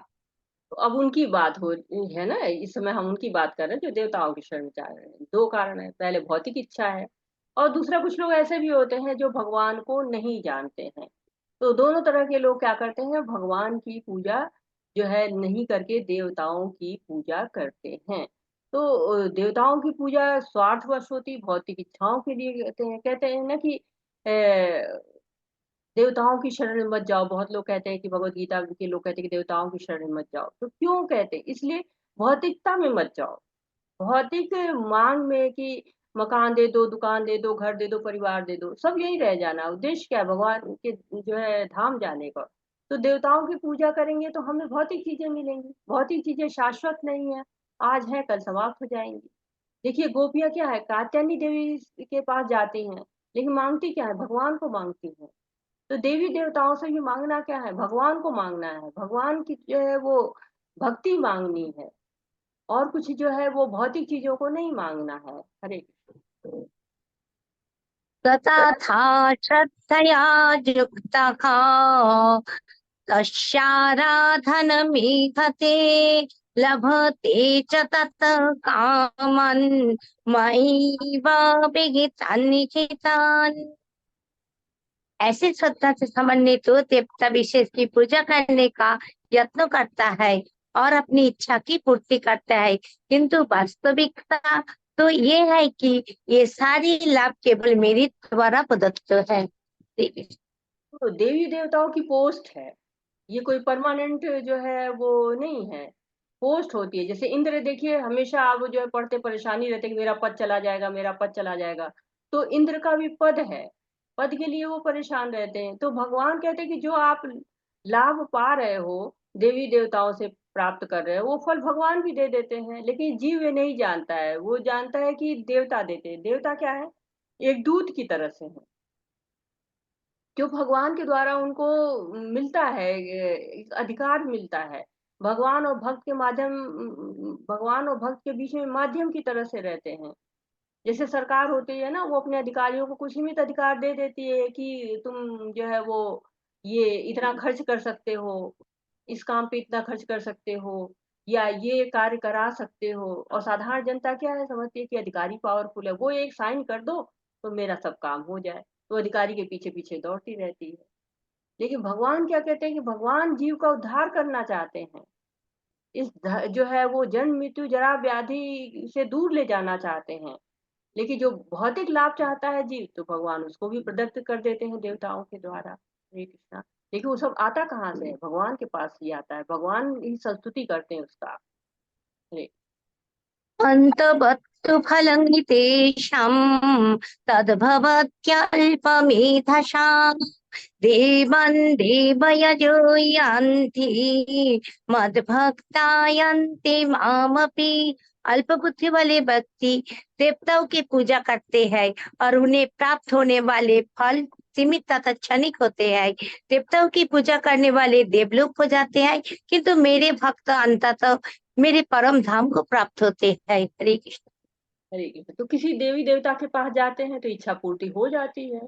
तो अब उनकी बात हो रही है ना, इस समय हम उनकी बात कर रहे हैं जो देवताओं की शरण में जा रहे हैं। दो कारण है, पहले भौतिक इच्छा है, और दूसरा कुछ लोग ऐसे भी होते हैं जो भगवान को नहीं जानते हैं। तो दोनों तरह के लोग क्या करते हैं, भगवान की पूजा जो है नहीं करके देवताओं की पूजा करते हैं। तो देवताओं की पूजा स्वार्थवश होती, भौतिक इच्छाओं के लिए कहते हैं ना कि देवताओं की शरण में मत जाओ। बहुत लोग कहते हैं कि भगवत गीता के लोग कहते हैं कि देवताओं की शरण में मत जाओ। तो क्यों कहते हैं? इसलिए भौतिकता में मत जाओ। भौतिक मांग में कि मकान दे दो, दुकान दे दो, घर दे दो, परिवार दे दो, सब यही रह जाना। उद्देश्य क्या है भगवान के जो है धाम जाने का। तो देवताओं की पूजा करेंगे तो हमें भौतिक चीजें मिलेंगी। भौतिक चीजें शाश्वत नहीं है, आज है कल समाप्त हो जाएंगी। देखिए गोपियां क्या है, कात्यायनी देवी के पास जाती हैं, लेकिन मांगती क्या है? भगवान को मांगती हैं। तो देवी देवताओं से ये मांगना क्या है? भगवान को मांगना है। भगवान की जो है वो भक्ति मांगनी है, और कुछ जो है वो भौतिक चीजों को नहीं मांगना है। हरे कृष्ण। तथा श्रद्धया युक्तः तस्याराधनमीहते लभते च तत् कामन् मयैव विहितान् निहितान्। ऐसी श्रद्धा से समन्वित हो देवता विशेष की पूजा करने का यत्न करता है और अपनी इच्छा की पूर्ति करता है, किंतु वास्तविकता तो ये है कि ये सारी लाभ केवल मेरे द्वारा प्रदत्त है। तो देवी देवताओं की पोस्ट है, ये कोई परमानेंट जो है वो नहीं है। पोस्ट होती है। जैसे इंद्र देखिए, हमेशा आप जो है पढ़ते परेशानी रहते कि मेरा पद चला जाएगा, मेरा पद चला जाएगा। तो इंद्र का भी पद है, पद के लिए वो परेशान रहते हैं। तो भगवान कहते हैं कि जो आप लाभ पा रहे हो, देवी देवताओं से प्राप्त कर रहे हो, वो फल भगवान भी दे देते हैं। लेकिन जीव ये नहीं जानता है, वो जानता है कि देवता देते हैं। देवता क्या है? एक दूत की तरह से है, जो भगवान के द्वारा उनको मिलता है, एक अधिकार मिलता है। भगवान और भक्त के माध्यम, भगवान और भक्त के बीच में माध्यम की तरह से रहते हैं। जैसे सरकार होती है ना, वो अपने अधिकारियों को कुछ सीमित अधिकार दे देती है कि तुम जो है वो ये इतना खर्च कर सकते हो, इस काम पे इतना खर्च कर सकते हो, या ये कार्य करा सकते हो। और साधारण जनता क्या है, समझती है कि अधिकारी पावरफुल है, वो एक साइन कर दो तो मेरा सब काम हो जाए। तो अधिकारी के पीछे पीछे दौड़ती रहती है। लेकिन भगवान क्या कहते हैं कि भगवान जीव का उद्धार करना चाहते हैं। जो है वो जन्म मृत्यु जरा व्याधि से दूर ले जाना चाहते हैं। लेकिन जो भौतिक लाभ चाहता है जीव, तो भगवान उसको भी प्रदत्त कर देते हैं देवताओं के द्वारा। हरे कृष्णा। देखिए वो सब आता कहाँ से है? भगवान के पास ही आता है। भगवान ही संस्तुति करते हैं उसका। हरे। अन्तवत्तु फलं तेषां तद्भवत्यल्पमेधसाम् देवान् देवयजो यान्ति मद्भक्ता यान्ति मामपि। अल्प बुद्धि वाले व्यक्ति देवताओं की पूजा करते हैं और उन्हें प्राप्त होने वाले फल सीमित तथा क्षणिक होते हैं। देवताओं की पूजा करने वाले देवलोक हो जाते हैं, किंतु मेरे भक्त अंततः मेरे परम धाम को प्राप्त होते हैं। हरे कृष्ण। हरे कृष्ण। तो किसी देवी देवता के पास जाते हैं तो इच्छा पूर्ति हो जाती है।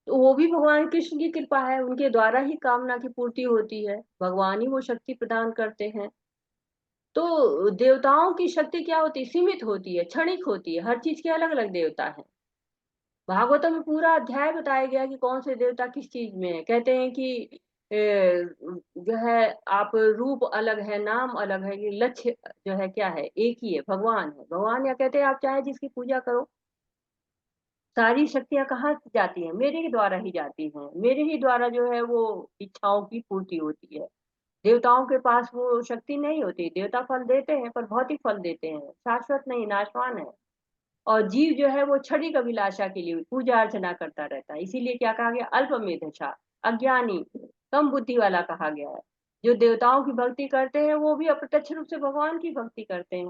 तो वो भी भगवान कृष्ण की कृपा है, उनके द्वारा ही कामना की पूर्ति होती है। भगवान ही वो शक्ति प्रदान करते हैं। तो देवताओं की शक्ति क्या होती है? सीमित होती है, क्षणिक होती है। हर चीज के अलग अलग देवता हैं। भागवतम में पूरा अध्याय बताया गया कि कौन से देवता किस चीज में है। कहते हैं कि जो है आप रूप अलग है, नाम अलग है, ये लक्ष्य जो है क्या है? एक ही है, भगवान है। भगवान या कहते हैं आप चाहे जिसकी पूजा करो, सारी शक्तियां कहाँ से जाती हैं? मेरे ही द्वारा ही जाती हैं। मेरे ही द्वारा जो है वो इच्छाओं की पूर्ति होती है। देवताओं के पास वो शक्ति नहीं होती। देवता फल देते हैं पर भौतिक फल देते हैं, शाश्वत नहीं, नाशवान है। और जीव जो है वो क्षणिक अभिलाषा के लिए पूजा अर्चना करता रहता है। इसीलिए क्या कहा गया? अल्प मेधशा, अज्ञानी, कम बुद्धि वाला कहा गया है। जो देवताओं की भक्ति करते हैं वो भी अप्रत्यक्ष रूप से भगवान की भक्ति करते हैं।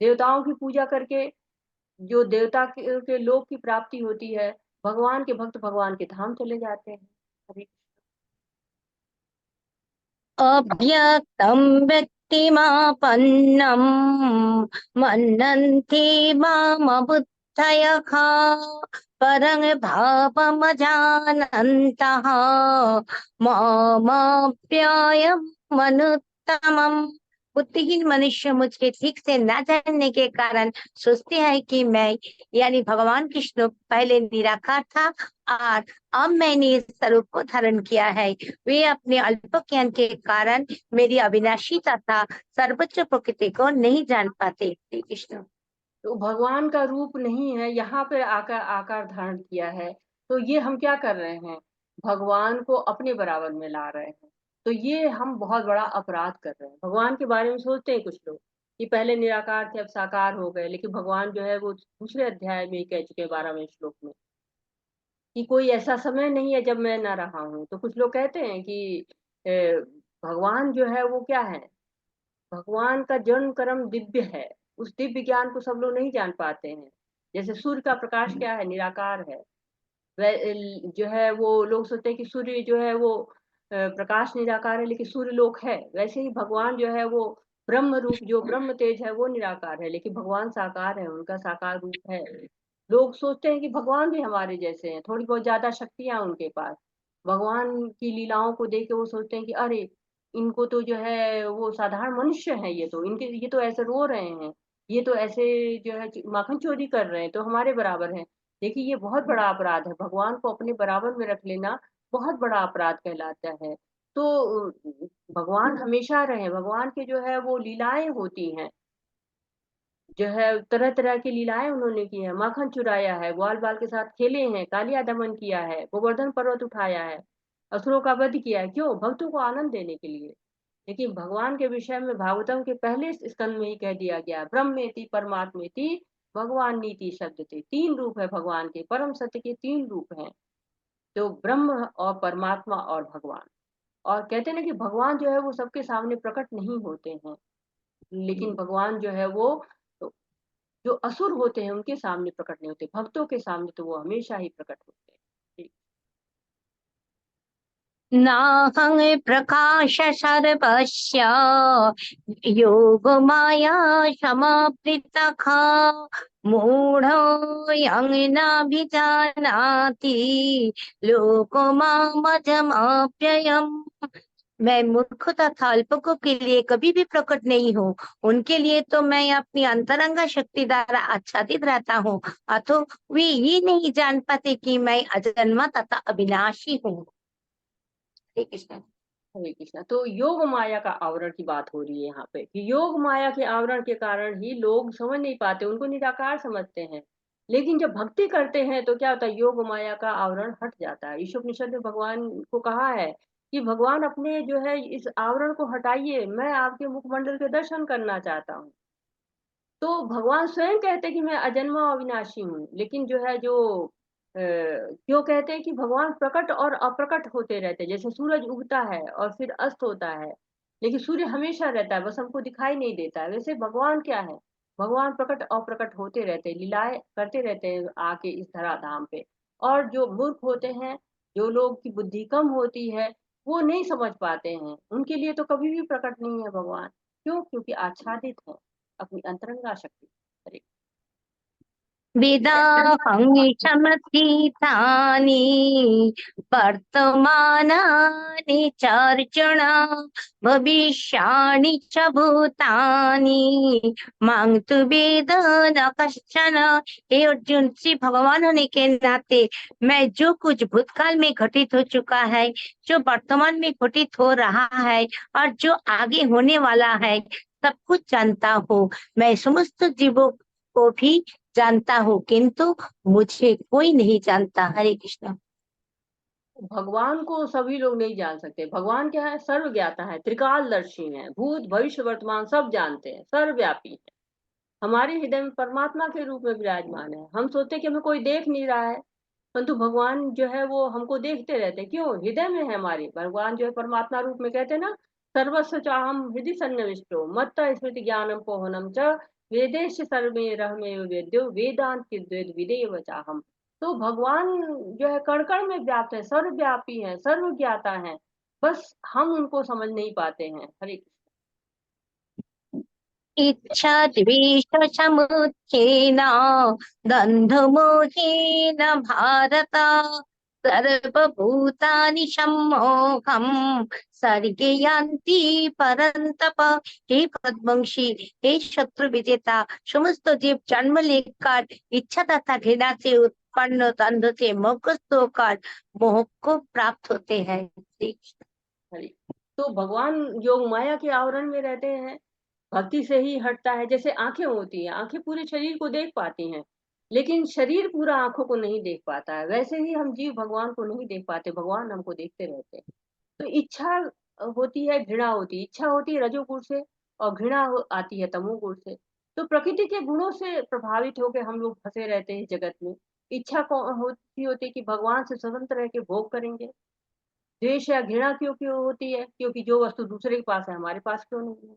देवताओं की पूजा करके जो देवता के लोक की प्राप्ति होती है, भगवान के भक्त भगवान के धाम चले जाते हैं। हरे। अव्यक्तं व्यक्तिमापन्नं मन्नन्ति मामबुद्धयः परं भावमजानन्तः मामप्यायमनुत्तमम्। बुद्धिहीन मनुष्य मुझे ठीक से न जानने के कारण सोचते हैं कि मैं यानी भगवान कृष्ण पहले निराकार था और अब मैंने इस स्वरूप को धारण किया है। वे अपने अल्प ज्ञान के कारण मेरी अविनाशी तथा सर्वोच्च प्रकृति को नहीं जान पाते। श्री कृष्ण। तो भगवान का रूप नहीं है, यहाँ पे आकर आकार धारण किया है, तो ये हम क्या कर रहे हैं? भगवान को अपने बराबर में ला रहे हैं। तो ये हम बहुत बड़ा अपराध कर रहे हैं। भगवान के बारे में सोचते हैं कुछ लोग कि पहले निराकार थे अब साकार हो गए, लेकिन भगवान जो है वो दूसरे अध्याय में ही कह चुके हैं 12वें श्लोक में कि कोई ऐसा समय नहीं है जब मैं ना रहा हूँ। तो कुछ लोग कहते हैं कि भगवान जो है वो क्या है, भगवान का जन्म कर्म दिव्य है। उस दिव्य ज्ञान को सब लोग नहीं जान पाते हैं। जैसे सूर्य का प्रकाश क्या है, निराकार है। जो है वो लोग सोचते हैं कि सूर्य जो है वो प्रकाश निराकार है, लेकिन सूर्य लोक है। वैसे ही भगवान जो है वो ब्रह्म रूप, जो ब्रह्म तेज है वो निराकार है, लेकिन भगवान साकार है, उनका साकार रूप है। लोग सोचते हैं कि भगवान भी हमारे जैसे हैं, थोड़ी बहुत ज्यादा शक्तियां उनके पास। भगवान की लीलाओं को देख के वो सोचते हैं कि अरे इनको तो जो है वो साधारण मनुष्य हैं, ये तो ऐसे रो रहे हैं, ये तो ऐसे जो है माखन चोरी कर रहे हैं, तो हमारे बराबर हैं। देखिए ये बहुत बड़ा अपराध है, भगवान को अपने बराबर में रख लेना बहुत बड़ा अपराध कहलाता है। तो भगवान हमेशा रहे, भगवान के जो है वो लीलाएं होती हैं, जो है तरह तरह की लीलाएं उन्होंने की है। माखन चुराया है, ग्वाल बाल के साथ खेले हैं, कालिया दमन किया है, गोवर्धन पर्वत उठाया है, असुरों का वध किया है। क्यों? भक्तों को आनंद देने के लिए। लेकिन भगवान के विषय में भागवतम के पहले स्कंद में ही कह दिया गया, ब्रह्मेति परमात्मेति भगवान नीति शब्द थे। तीन रूप है भगवान के, परम सत्य के तीन रूप हैं, तो ब्रह्म और परमात्मा और भगवान। और कहते हैं ना कि भगवान जो है वो सबके सामने प्रकट नहीं होते हैं, लेकिन भगवान जो है वो जो असुर होते हैं उनके सामने प्रकट नहीं होते, भक्तों के सामने तो वो हमेशा ही प्रकट होते हैं। ठीक। नाहं प्रकाश सर्वस्य योग माया समावृतः मूढ़ोऽयं नाभिजानाति लोको मामजमव्ययम्। मैं मूर्ख तथा अल्पकों के लिए कभी भी प्रकट नहीं हूँ। उनके लिए तो मैं अपनी अंतरंगा शक्ति द्वारा आच्छादित रहता हूँ, अतो वे ये नहीं जान पाते कि मैं अजन्मा तथा अविनाशी हूँ। हरे कृष्ण। हरे कृष्णा। तो योग माया का आवरण की बात हो रही है यहाँ पे कि योग माया के आवरण के कारण ही लोग समझ नहीं पाते, उनको निराकार समझते हैं। लेकिन जब भक्ति करते हैं तो क्या होता है, योग माया का आवरण हट जाता है। ईशोपनिषद में भगवान को कहा है कि भगवान अपने जो है इस आवरण को हटाइए, मैं आपके मुखमंडल के दर्शन करना चाहता हूँ। तो भगवान स्वयं कहते हैं कि मैं अजन्मा और अविनाशी हूँ, लेकिन जो है जो क्यों कहते हैं कि भगवान प्रकट और अप्रकट होते रहते हैं। जैसे सूरज उगता है और फिर अस्त होता है, लेकिन सूर्य हमेशा रहता है, बस हमको दिखाई नहीं देता है। वैसे भगवान क्या है, भगवान प्रकट अप्रकट होते रहते हैं, लीलाएं करते रहते हैं आके इस धराधाम पे। और जो मूर्ख होते हैं, जो लोग की बुद्धि कम होती है, वो नहीं समझ पाते हैं, उनके लिए तो कभी भी प्रकट नहीं है भगवान। क्यों? क्योंकि आच्छादित है अपनी अंतरंगा शक्ति। हरे वेदाहं समतीतानि वर्तमानानि च अर्जुन भविष्याणि च भूतानि मां तु वेद न कश्चन। हे अर्जुन, श्री भगवान होने के नाते मैं जो कुछ भूतकाल में घटित हो चुका है, जो वर्तमान में घटित हो रहा है और जो आगे होने वाला है, सब कुछ जानता हूँ। मैं समस्त जीवों को भी जानता हूँ, किंतु मुझे कोई नहीं जानता। हरे कृष्ण। भगवान को सभी लोग नहीं जान सकते। भगवान क्या है, सर्वज्ञाता है, त्रिकालदर्शी है, भूत भविष्य वर्तमान सब जानते हैं, सर्वव्यापी है। हमारे हृदय में परमात्मा के रूप में विराजमान है। हम सोचते हैं कि हमें कोई देख नहीं रहा है, परंतु भगवान जो है वो हमको देखते रहते हैं। क्यों? हृदय में है हमारे। भगवान जो है परमात्मा रूप में कहते हैं ना, सर्वस्व चाहम हृदय सन्निविष्टो मत्त स्मृति ज्ञानम पोहनम च वेदेश सर्वे रहमेव वेद्यो वेदांत विद्वेद विदेव चाहम। तो भगवान जो है कण कण में व्याप्त है, सर्वव्यापी है, सर्वज्ञाता है, बस हम उनको समझ नहीं पाते हैं। हरे कृष्ण। इच्छा द्वेष समुच्चयेन द्वन्द्व मोहेन भारत सर्वभूतानि सम्मोहं सर्गे यान्ति परन्तप। हे पद्मवंशी, हे शत्रु विजेता, समस्त जीव जन्म लेकर इच्छा तथा घृणा से उत्पन्न द्वंद्व से मुक्त होकर मोह को प्राप्त होते हैं। हरि। तो भगवान योग माया के आवरण में रहते हैं, भक्ति से ही हटता है। जैसे आंखें होती हैं, आंखें पूरे शरीर को देख पाती हैं, लेकिन शरीर पूरा आंखों को नहीं देख पाता है। वैसे ही हम जीव भगवान को नहीं देख पाते, भगवान हमको देखते रहते हैं। तो इच्छा होती है, घृणा होती है। इच्छा होती है रजोगुण से और घृणा आती है तमोगुण से। तो प्रकृति के गुणों से प्रभावित होकर हम लोग फंसे रहते हैं जगत में। इच्छा होती है कि भगवान से स्वतंत्र रह के भोग करेंगे। द्वेष या घृणा क्यों क्यों होती है? क्योंकि जो वस्तु दूसरे के पास है हमारे पास क्यों नहीं है।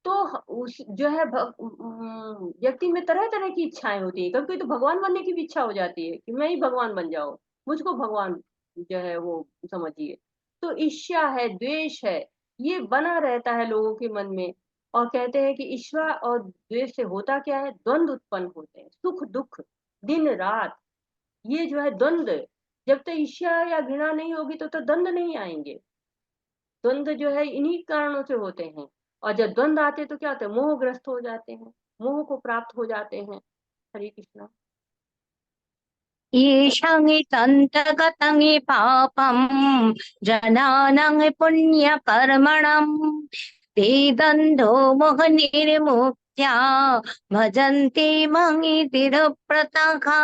तो उस जो है व्यक्ति में तरह तरह की इच्छाएं होती है। कभी कभी तो भगवान बनने की भी इच्छा हो जाती है कि मैं ही भगवान बन जाऊं, मुझको भगवान जो है वो समझिए। तो ईर्ष्या है, द्वेष है, ये बना रहता है लोगों के मन में। और कहते हैं कि ईर्ष्या और द्वेष से होता क्या है, द्वंद्व उत्पन्न होते हैं, सुख दुख, दिन रात। ये जो है द्वंद्व, जब तक ईर्ष्या या घृणा नहीं होगी तो द्वंद्व नहीं आएंगे। द्वंद्व जो है इन्हीं कारणों से होते हैं। और जब द्वंद्व आते हैं तो क्या होता है, मोहग्रस्त हो जाते हैं, मोह को प्राप्त हो जाते हैं। हरे कृष्णा। येषां तन्तगतं पापं जनानां पुण्यकर्मणां ते दन्धो मोहनिर्मुक्त्या भजन्ते मां तिरप्रताखा।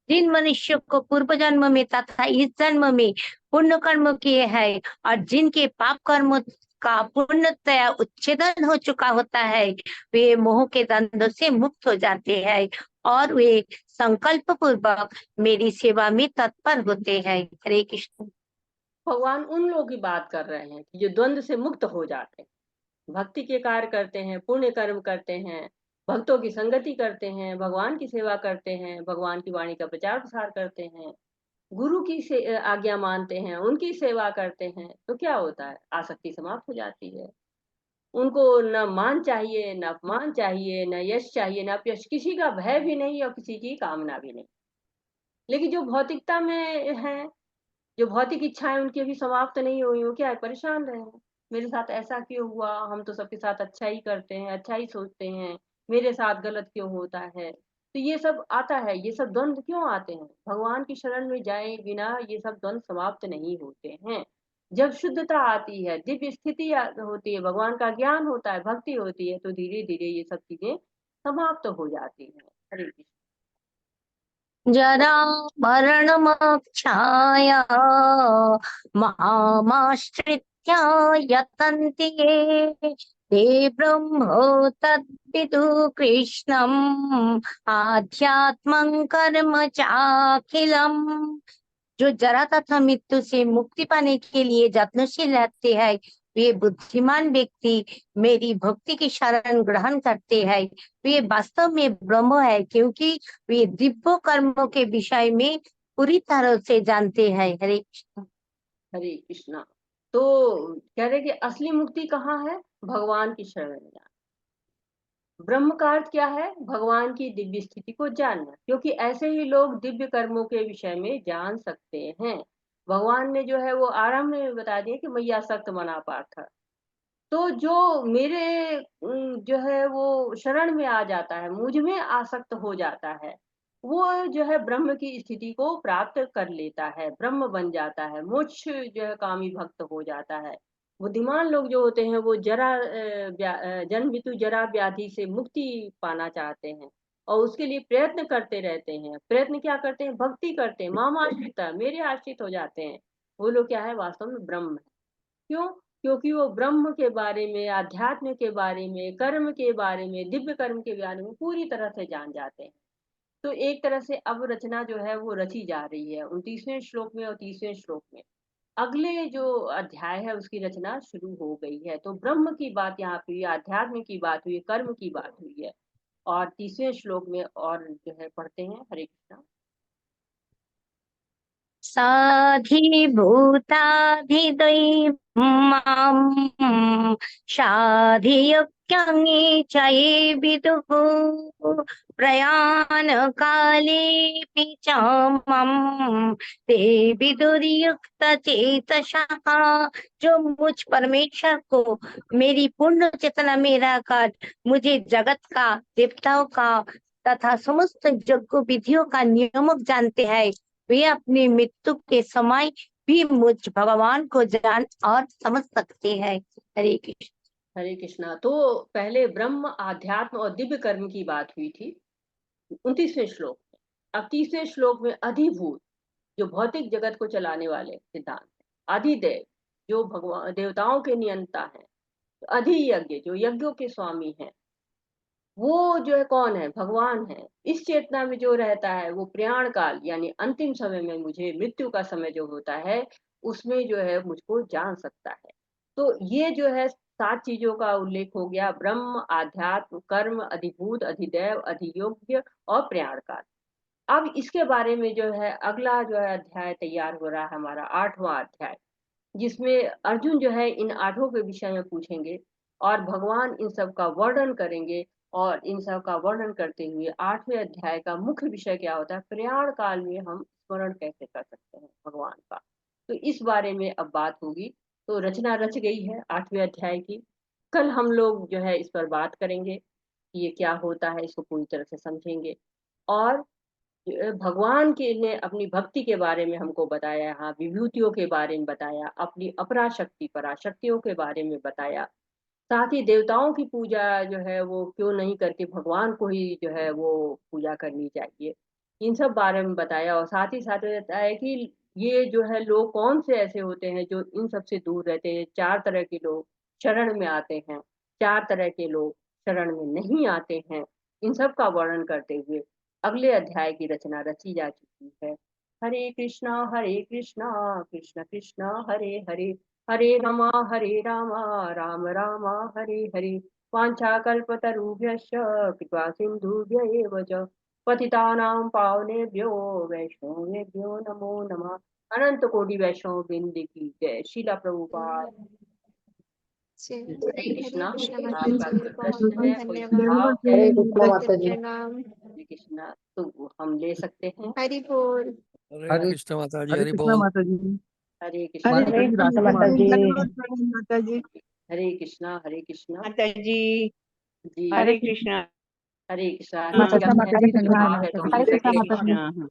जिन मनुष्य को पूर्व जन्म में तथा इस जन्म में पुण्य कर्म किए हैं और जिनके पाप कर्म का पूर्णतया उच्छेदन हो चुका होता है, वे मोह के द्वंद्व से मुक्त हो जाते हैं और वे संकल्प पूर्वक मेरी सेवा में तत्पर होते हैं। हरे कृष्ण। भगवान उन लोगों की बात कर रहे हैं कि जो द्वंद्व से मुक्त हो जाते हैं, भक्ति के कार्य करते हैं, पुण्य कर्म करते हैं, भक्तों की संगति करते हैं, भगवान की सेवा करते हैं, भगवान की वाणी का प्रचार प्रसार करते हैं, गुरु की आज्ञा मानते हैं, उनकी सेवा करते हैं। तो क्या होता है, आसक्ति समाप्त हो जाती है। उनको न मान चाहिए, न अपमान चाहिए, न यश चाहिए, न अपयश, किसी का भय भी नहीं और किसी की कामना भी नहीं। लेकिन जो भौतिकता में है, जो भौतिक इच्छाएं उनकी अभी समाप्त नहीं हुई, वो क्या है, परेशान रहे हैं। मेरे साथ ऐसा क्यों हुआ, हम तो सबके साथ अच्छा ही करते हैं, अच्छा ही सोचते हैं, मेरे साथ गलत क्यों होता है। तो ये सब आता है, ये सब द्वंद्व क्यों आते हैं? भगवान की शरण में जाए बिना ये सब द्वंद्व समाप्त नहीं होते हैं। जब शुद्धता आती है, दिव्य स्थिति होती है, भगवान का ज्ञान होता है, भक्ति होती है, तो धीरे धीरे ये सब चीजें समाप्त हो जाती हैं। हरे कृष्ण। जरा मरण मोक्षाय मामाश्रित्य यतन्ति ये ते ब्रह्मो तद्विदु कृष्णम् आध्यात्मं कर्म चाखिलम्। जो जरा तथा मृत्यु से मुक्ति पाने के लिए यत्नशील रहते हैं, वे बुद्धिमान व्यक्ति मेरी भक्ति की शरण ग्रहण करते हैं। वे वास्तव में ब्रह्म है, क्योंकि वे दिव्य कर्मों के विषय में पूरी तरह से जानते हैं। हरे कृष्ण। हरे कृष्णा। तो कह रहे कि असली मुक्ति कहाँ है, भगवान की शरण में जाना। ब्रह्म का अर्थ क्या है, भगवान की दिव्य स्थिति को जानना, क्योंकि ऐसे ही लोग दिव्य कर्मों के विषय में जान सकते हैं। भगवान ने जो है वो आरंभ में बता दिया कि मैया सक्त मना पार्थ। तो जो मेरे जो है वो शरण में आ जाता है, मुझ में आसक्त हो जाता है, वो जो है ब्रह्म की स्थिति को प्राप्त कर लेता है, ब्रह्म बन जाता है, मोक्ष जो है कामी भक्त हो जाता है। बुद्धिमान लोग जो होते हैं वो जन्म मृत्यु जरा व्याधि से मुक्ति पाना चाहते हैं और उसके लिए प्रयत्न करते रहते हैं। प्रयत्न क्या करते हैं, भक्ति करते हैं, माम आश्रित, मेरे आश्रित हो जाते हैं। वो लोग क्या है, वास्तव में ब्रह्म है। क्यों? क्योंकि वो ब्रह्म के बारे में, अध्यात्म के बारे में, कर्म के बारे में, दिव्य कर्म के बारे में पूरी तरह से जान जाते हैं। तो एक तरह से अब रचना जो है वो रची जा रही है 29वें श्लोक में और 30वें श्लोक में। अगले जो अध्याय है उसकी रचना शुरू हो गई है। तो ब्रह्म की बात यहाँ पे हुई, अध्यात्म की बात हुई, कर्म की बात हुई है। और 30वें श्लोक में और जो है पढ़ते हैं। हरे कृष्णा। साधिभूताधिदैवं साधियज्ञे च ये विदुः प्रयाणकालेऽपि च मम ते विदुर्युक्तचेतसः। जो मुझ परमेश्वर को मेरी पूर्ण चेतना में रहकर मुझे जगत का, देवताओं का तथा समस्त यज्ञ विधियों का नियमक जानते हैं, वे अपनी मृत्यु के समय भी मुझ भगवान को जान और समझ सकते हैं। हरे कृष्ण। हरे कृष्णा। तो पहले ब्रह्म, आध्यात्म और दिव्य कर्म की बात हुई थी 29वें श्लोक में। अब 30वें श्लोक में अधिभूत, जो भौतिक जगत को चलाने वाले सिद्धांत है, अधिदेव, जो भगवान देवताओं के नियंता हैं, अधियज्ञ, जो यज्ञों के स्वामी हैं, वो जो है कौन है? भगवान है। इस चेतना में जो रहता है वो प्रयाण काल यानी अंतिम समय में, मुझे मृत्यु का समय जो होता है उसमें जो है मुझको जान सकता है। तो ये जो है 7 चीजों का उल्लेख हो गया, ब्रह्म, आध्यात्म, कर्म, अधिभूत, अधिदैव, अधियोग्य और प्रयाण काल। अब इसके बारे में जो है अगला जो है अध्याय तैयार हो रहा है, हमारा 8वां अध्याय, जिसमें अर्जुन जो है इन 8 के विषय में पूछेंगे और भगवान इन सब का वर्णन करेंगे। और इन सब का वर्णन करते हुए 8वें अध्याय का मुख्य विषय क्या होता है? प्रयाण काल में हम स्मरण कैसे कर सकते हैं भगवान का, तो इस बारे में अब बात होगी। तो रचना रच गई है 8वें अध्याय की। कल हम लोग जो है इस पर बात करेंगे कि ये क्या होता है, इसको पूरी तरह से समझेंगे। और भगवान के ने अपनी भक्ति के बारे में हमको बताया, यहाँ विभूतियों के बारे में बताया, अपनी अपराशक्ति पराशक्तियों के बारे में बताया, साथ ही देवताओं की पूजा जो है वो क्यों नहीं करके भगवान को ही जो है वो पूजा करनी चाहिए, इन सब बारे में बताया। और साथ ही साथ बताया कि ये जो है लोग कौन से ऐसे होते हैं जो इन सब से दूर रहते हैं। 4 तरह के लोग शरण में आते हैं, 4 तरह के लोग शरण में नहीं आते हैं। इन सब का वर्णन करते हुए अगले अध्याय की रचना रची जा चुकी है। हरे कृष्णा कृष्ण कृष्णा हरे हरे, हरे रामा राम राम हरे हरे। वाञ्छाकल्पतरुभ्यश्च कृपा सिन्धुभ्य एव च पतितानां पावनेभ्यो वैष्णवेभ्यो नमो नमः। अनंत कोटि वैष्णव वृंद की जय। शीला प्रभुपाद। हरे कृष्णा। आपका जी, कोई बहुत प्रश्न बहुत है, कोई सुझाव धन्यवाद। है? हरे कृष्णा माता जी। प्रणाम। हरे कृष्णा। तो हम ले सकते हैं। हरि बोल। हरे कृष्ण माता जी, हरे हरि कृष्णा बोल। माता जी। हरे हरे कृष्णा। हरे कृष्णा कृष्ण राधे माता जी। माता जी। हरे कृष्णा। हरे कृष्णा माता जी। जी। हरे हरे कृष्ण। हरे कृष्णा। कृष्णा ठीक माता है, जी। सुझाव है तो हम हरे ले सकते कृष्ण हैं। कृष्ण।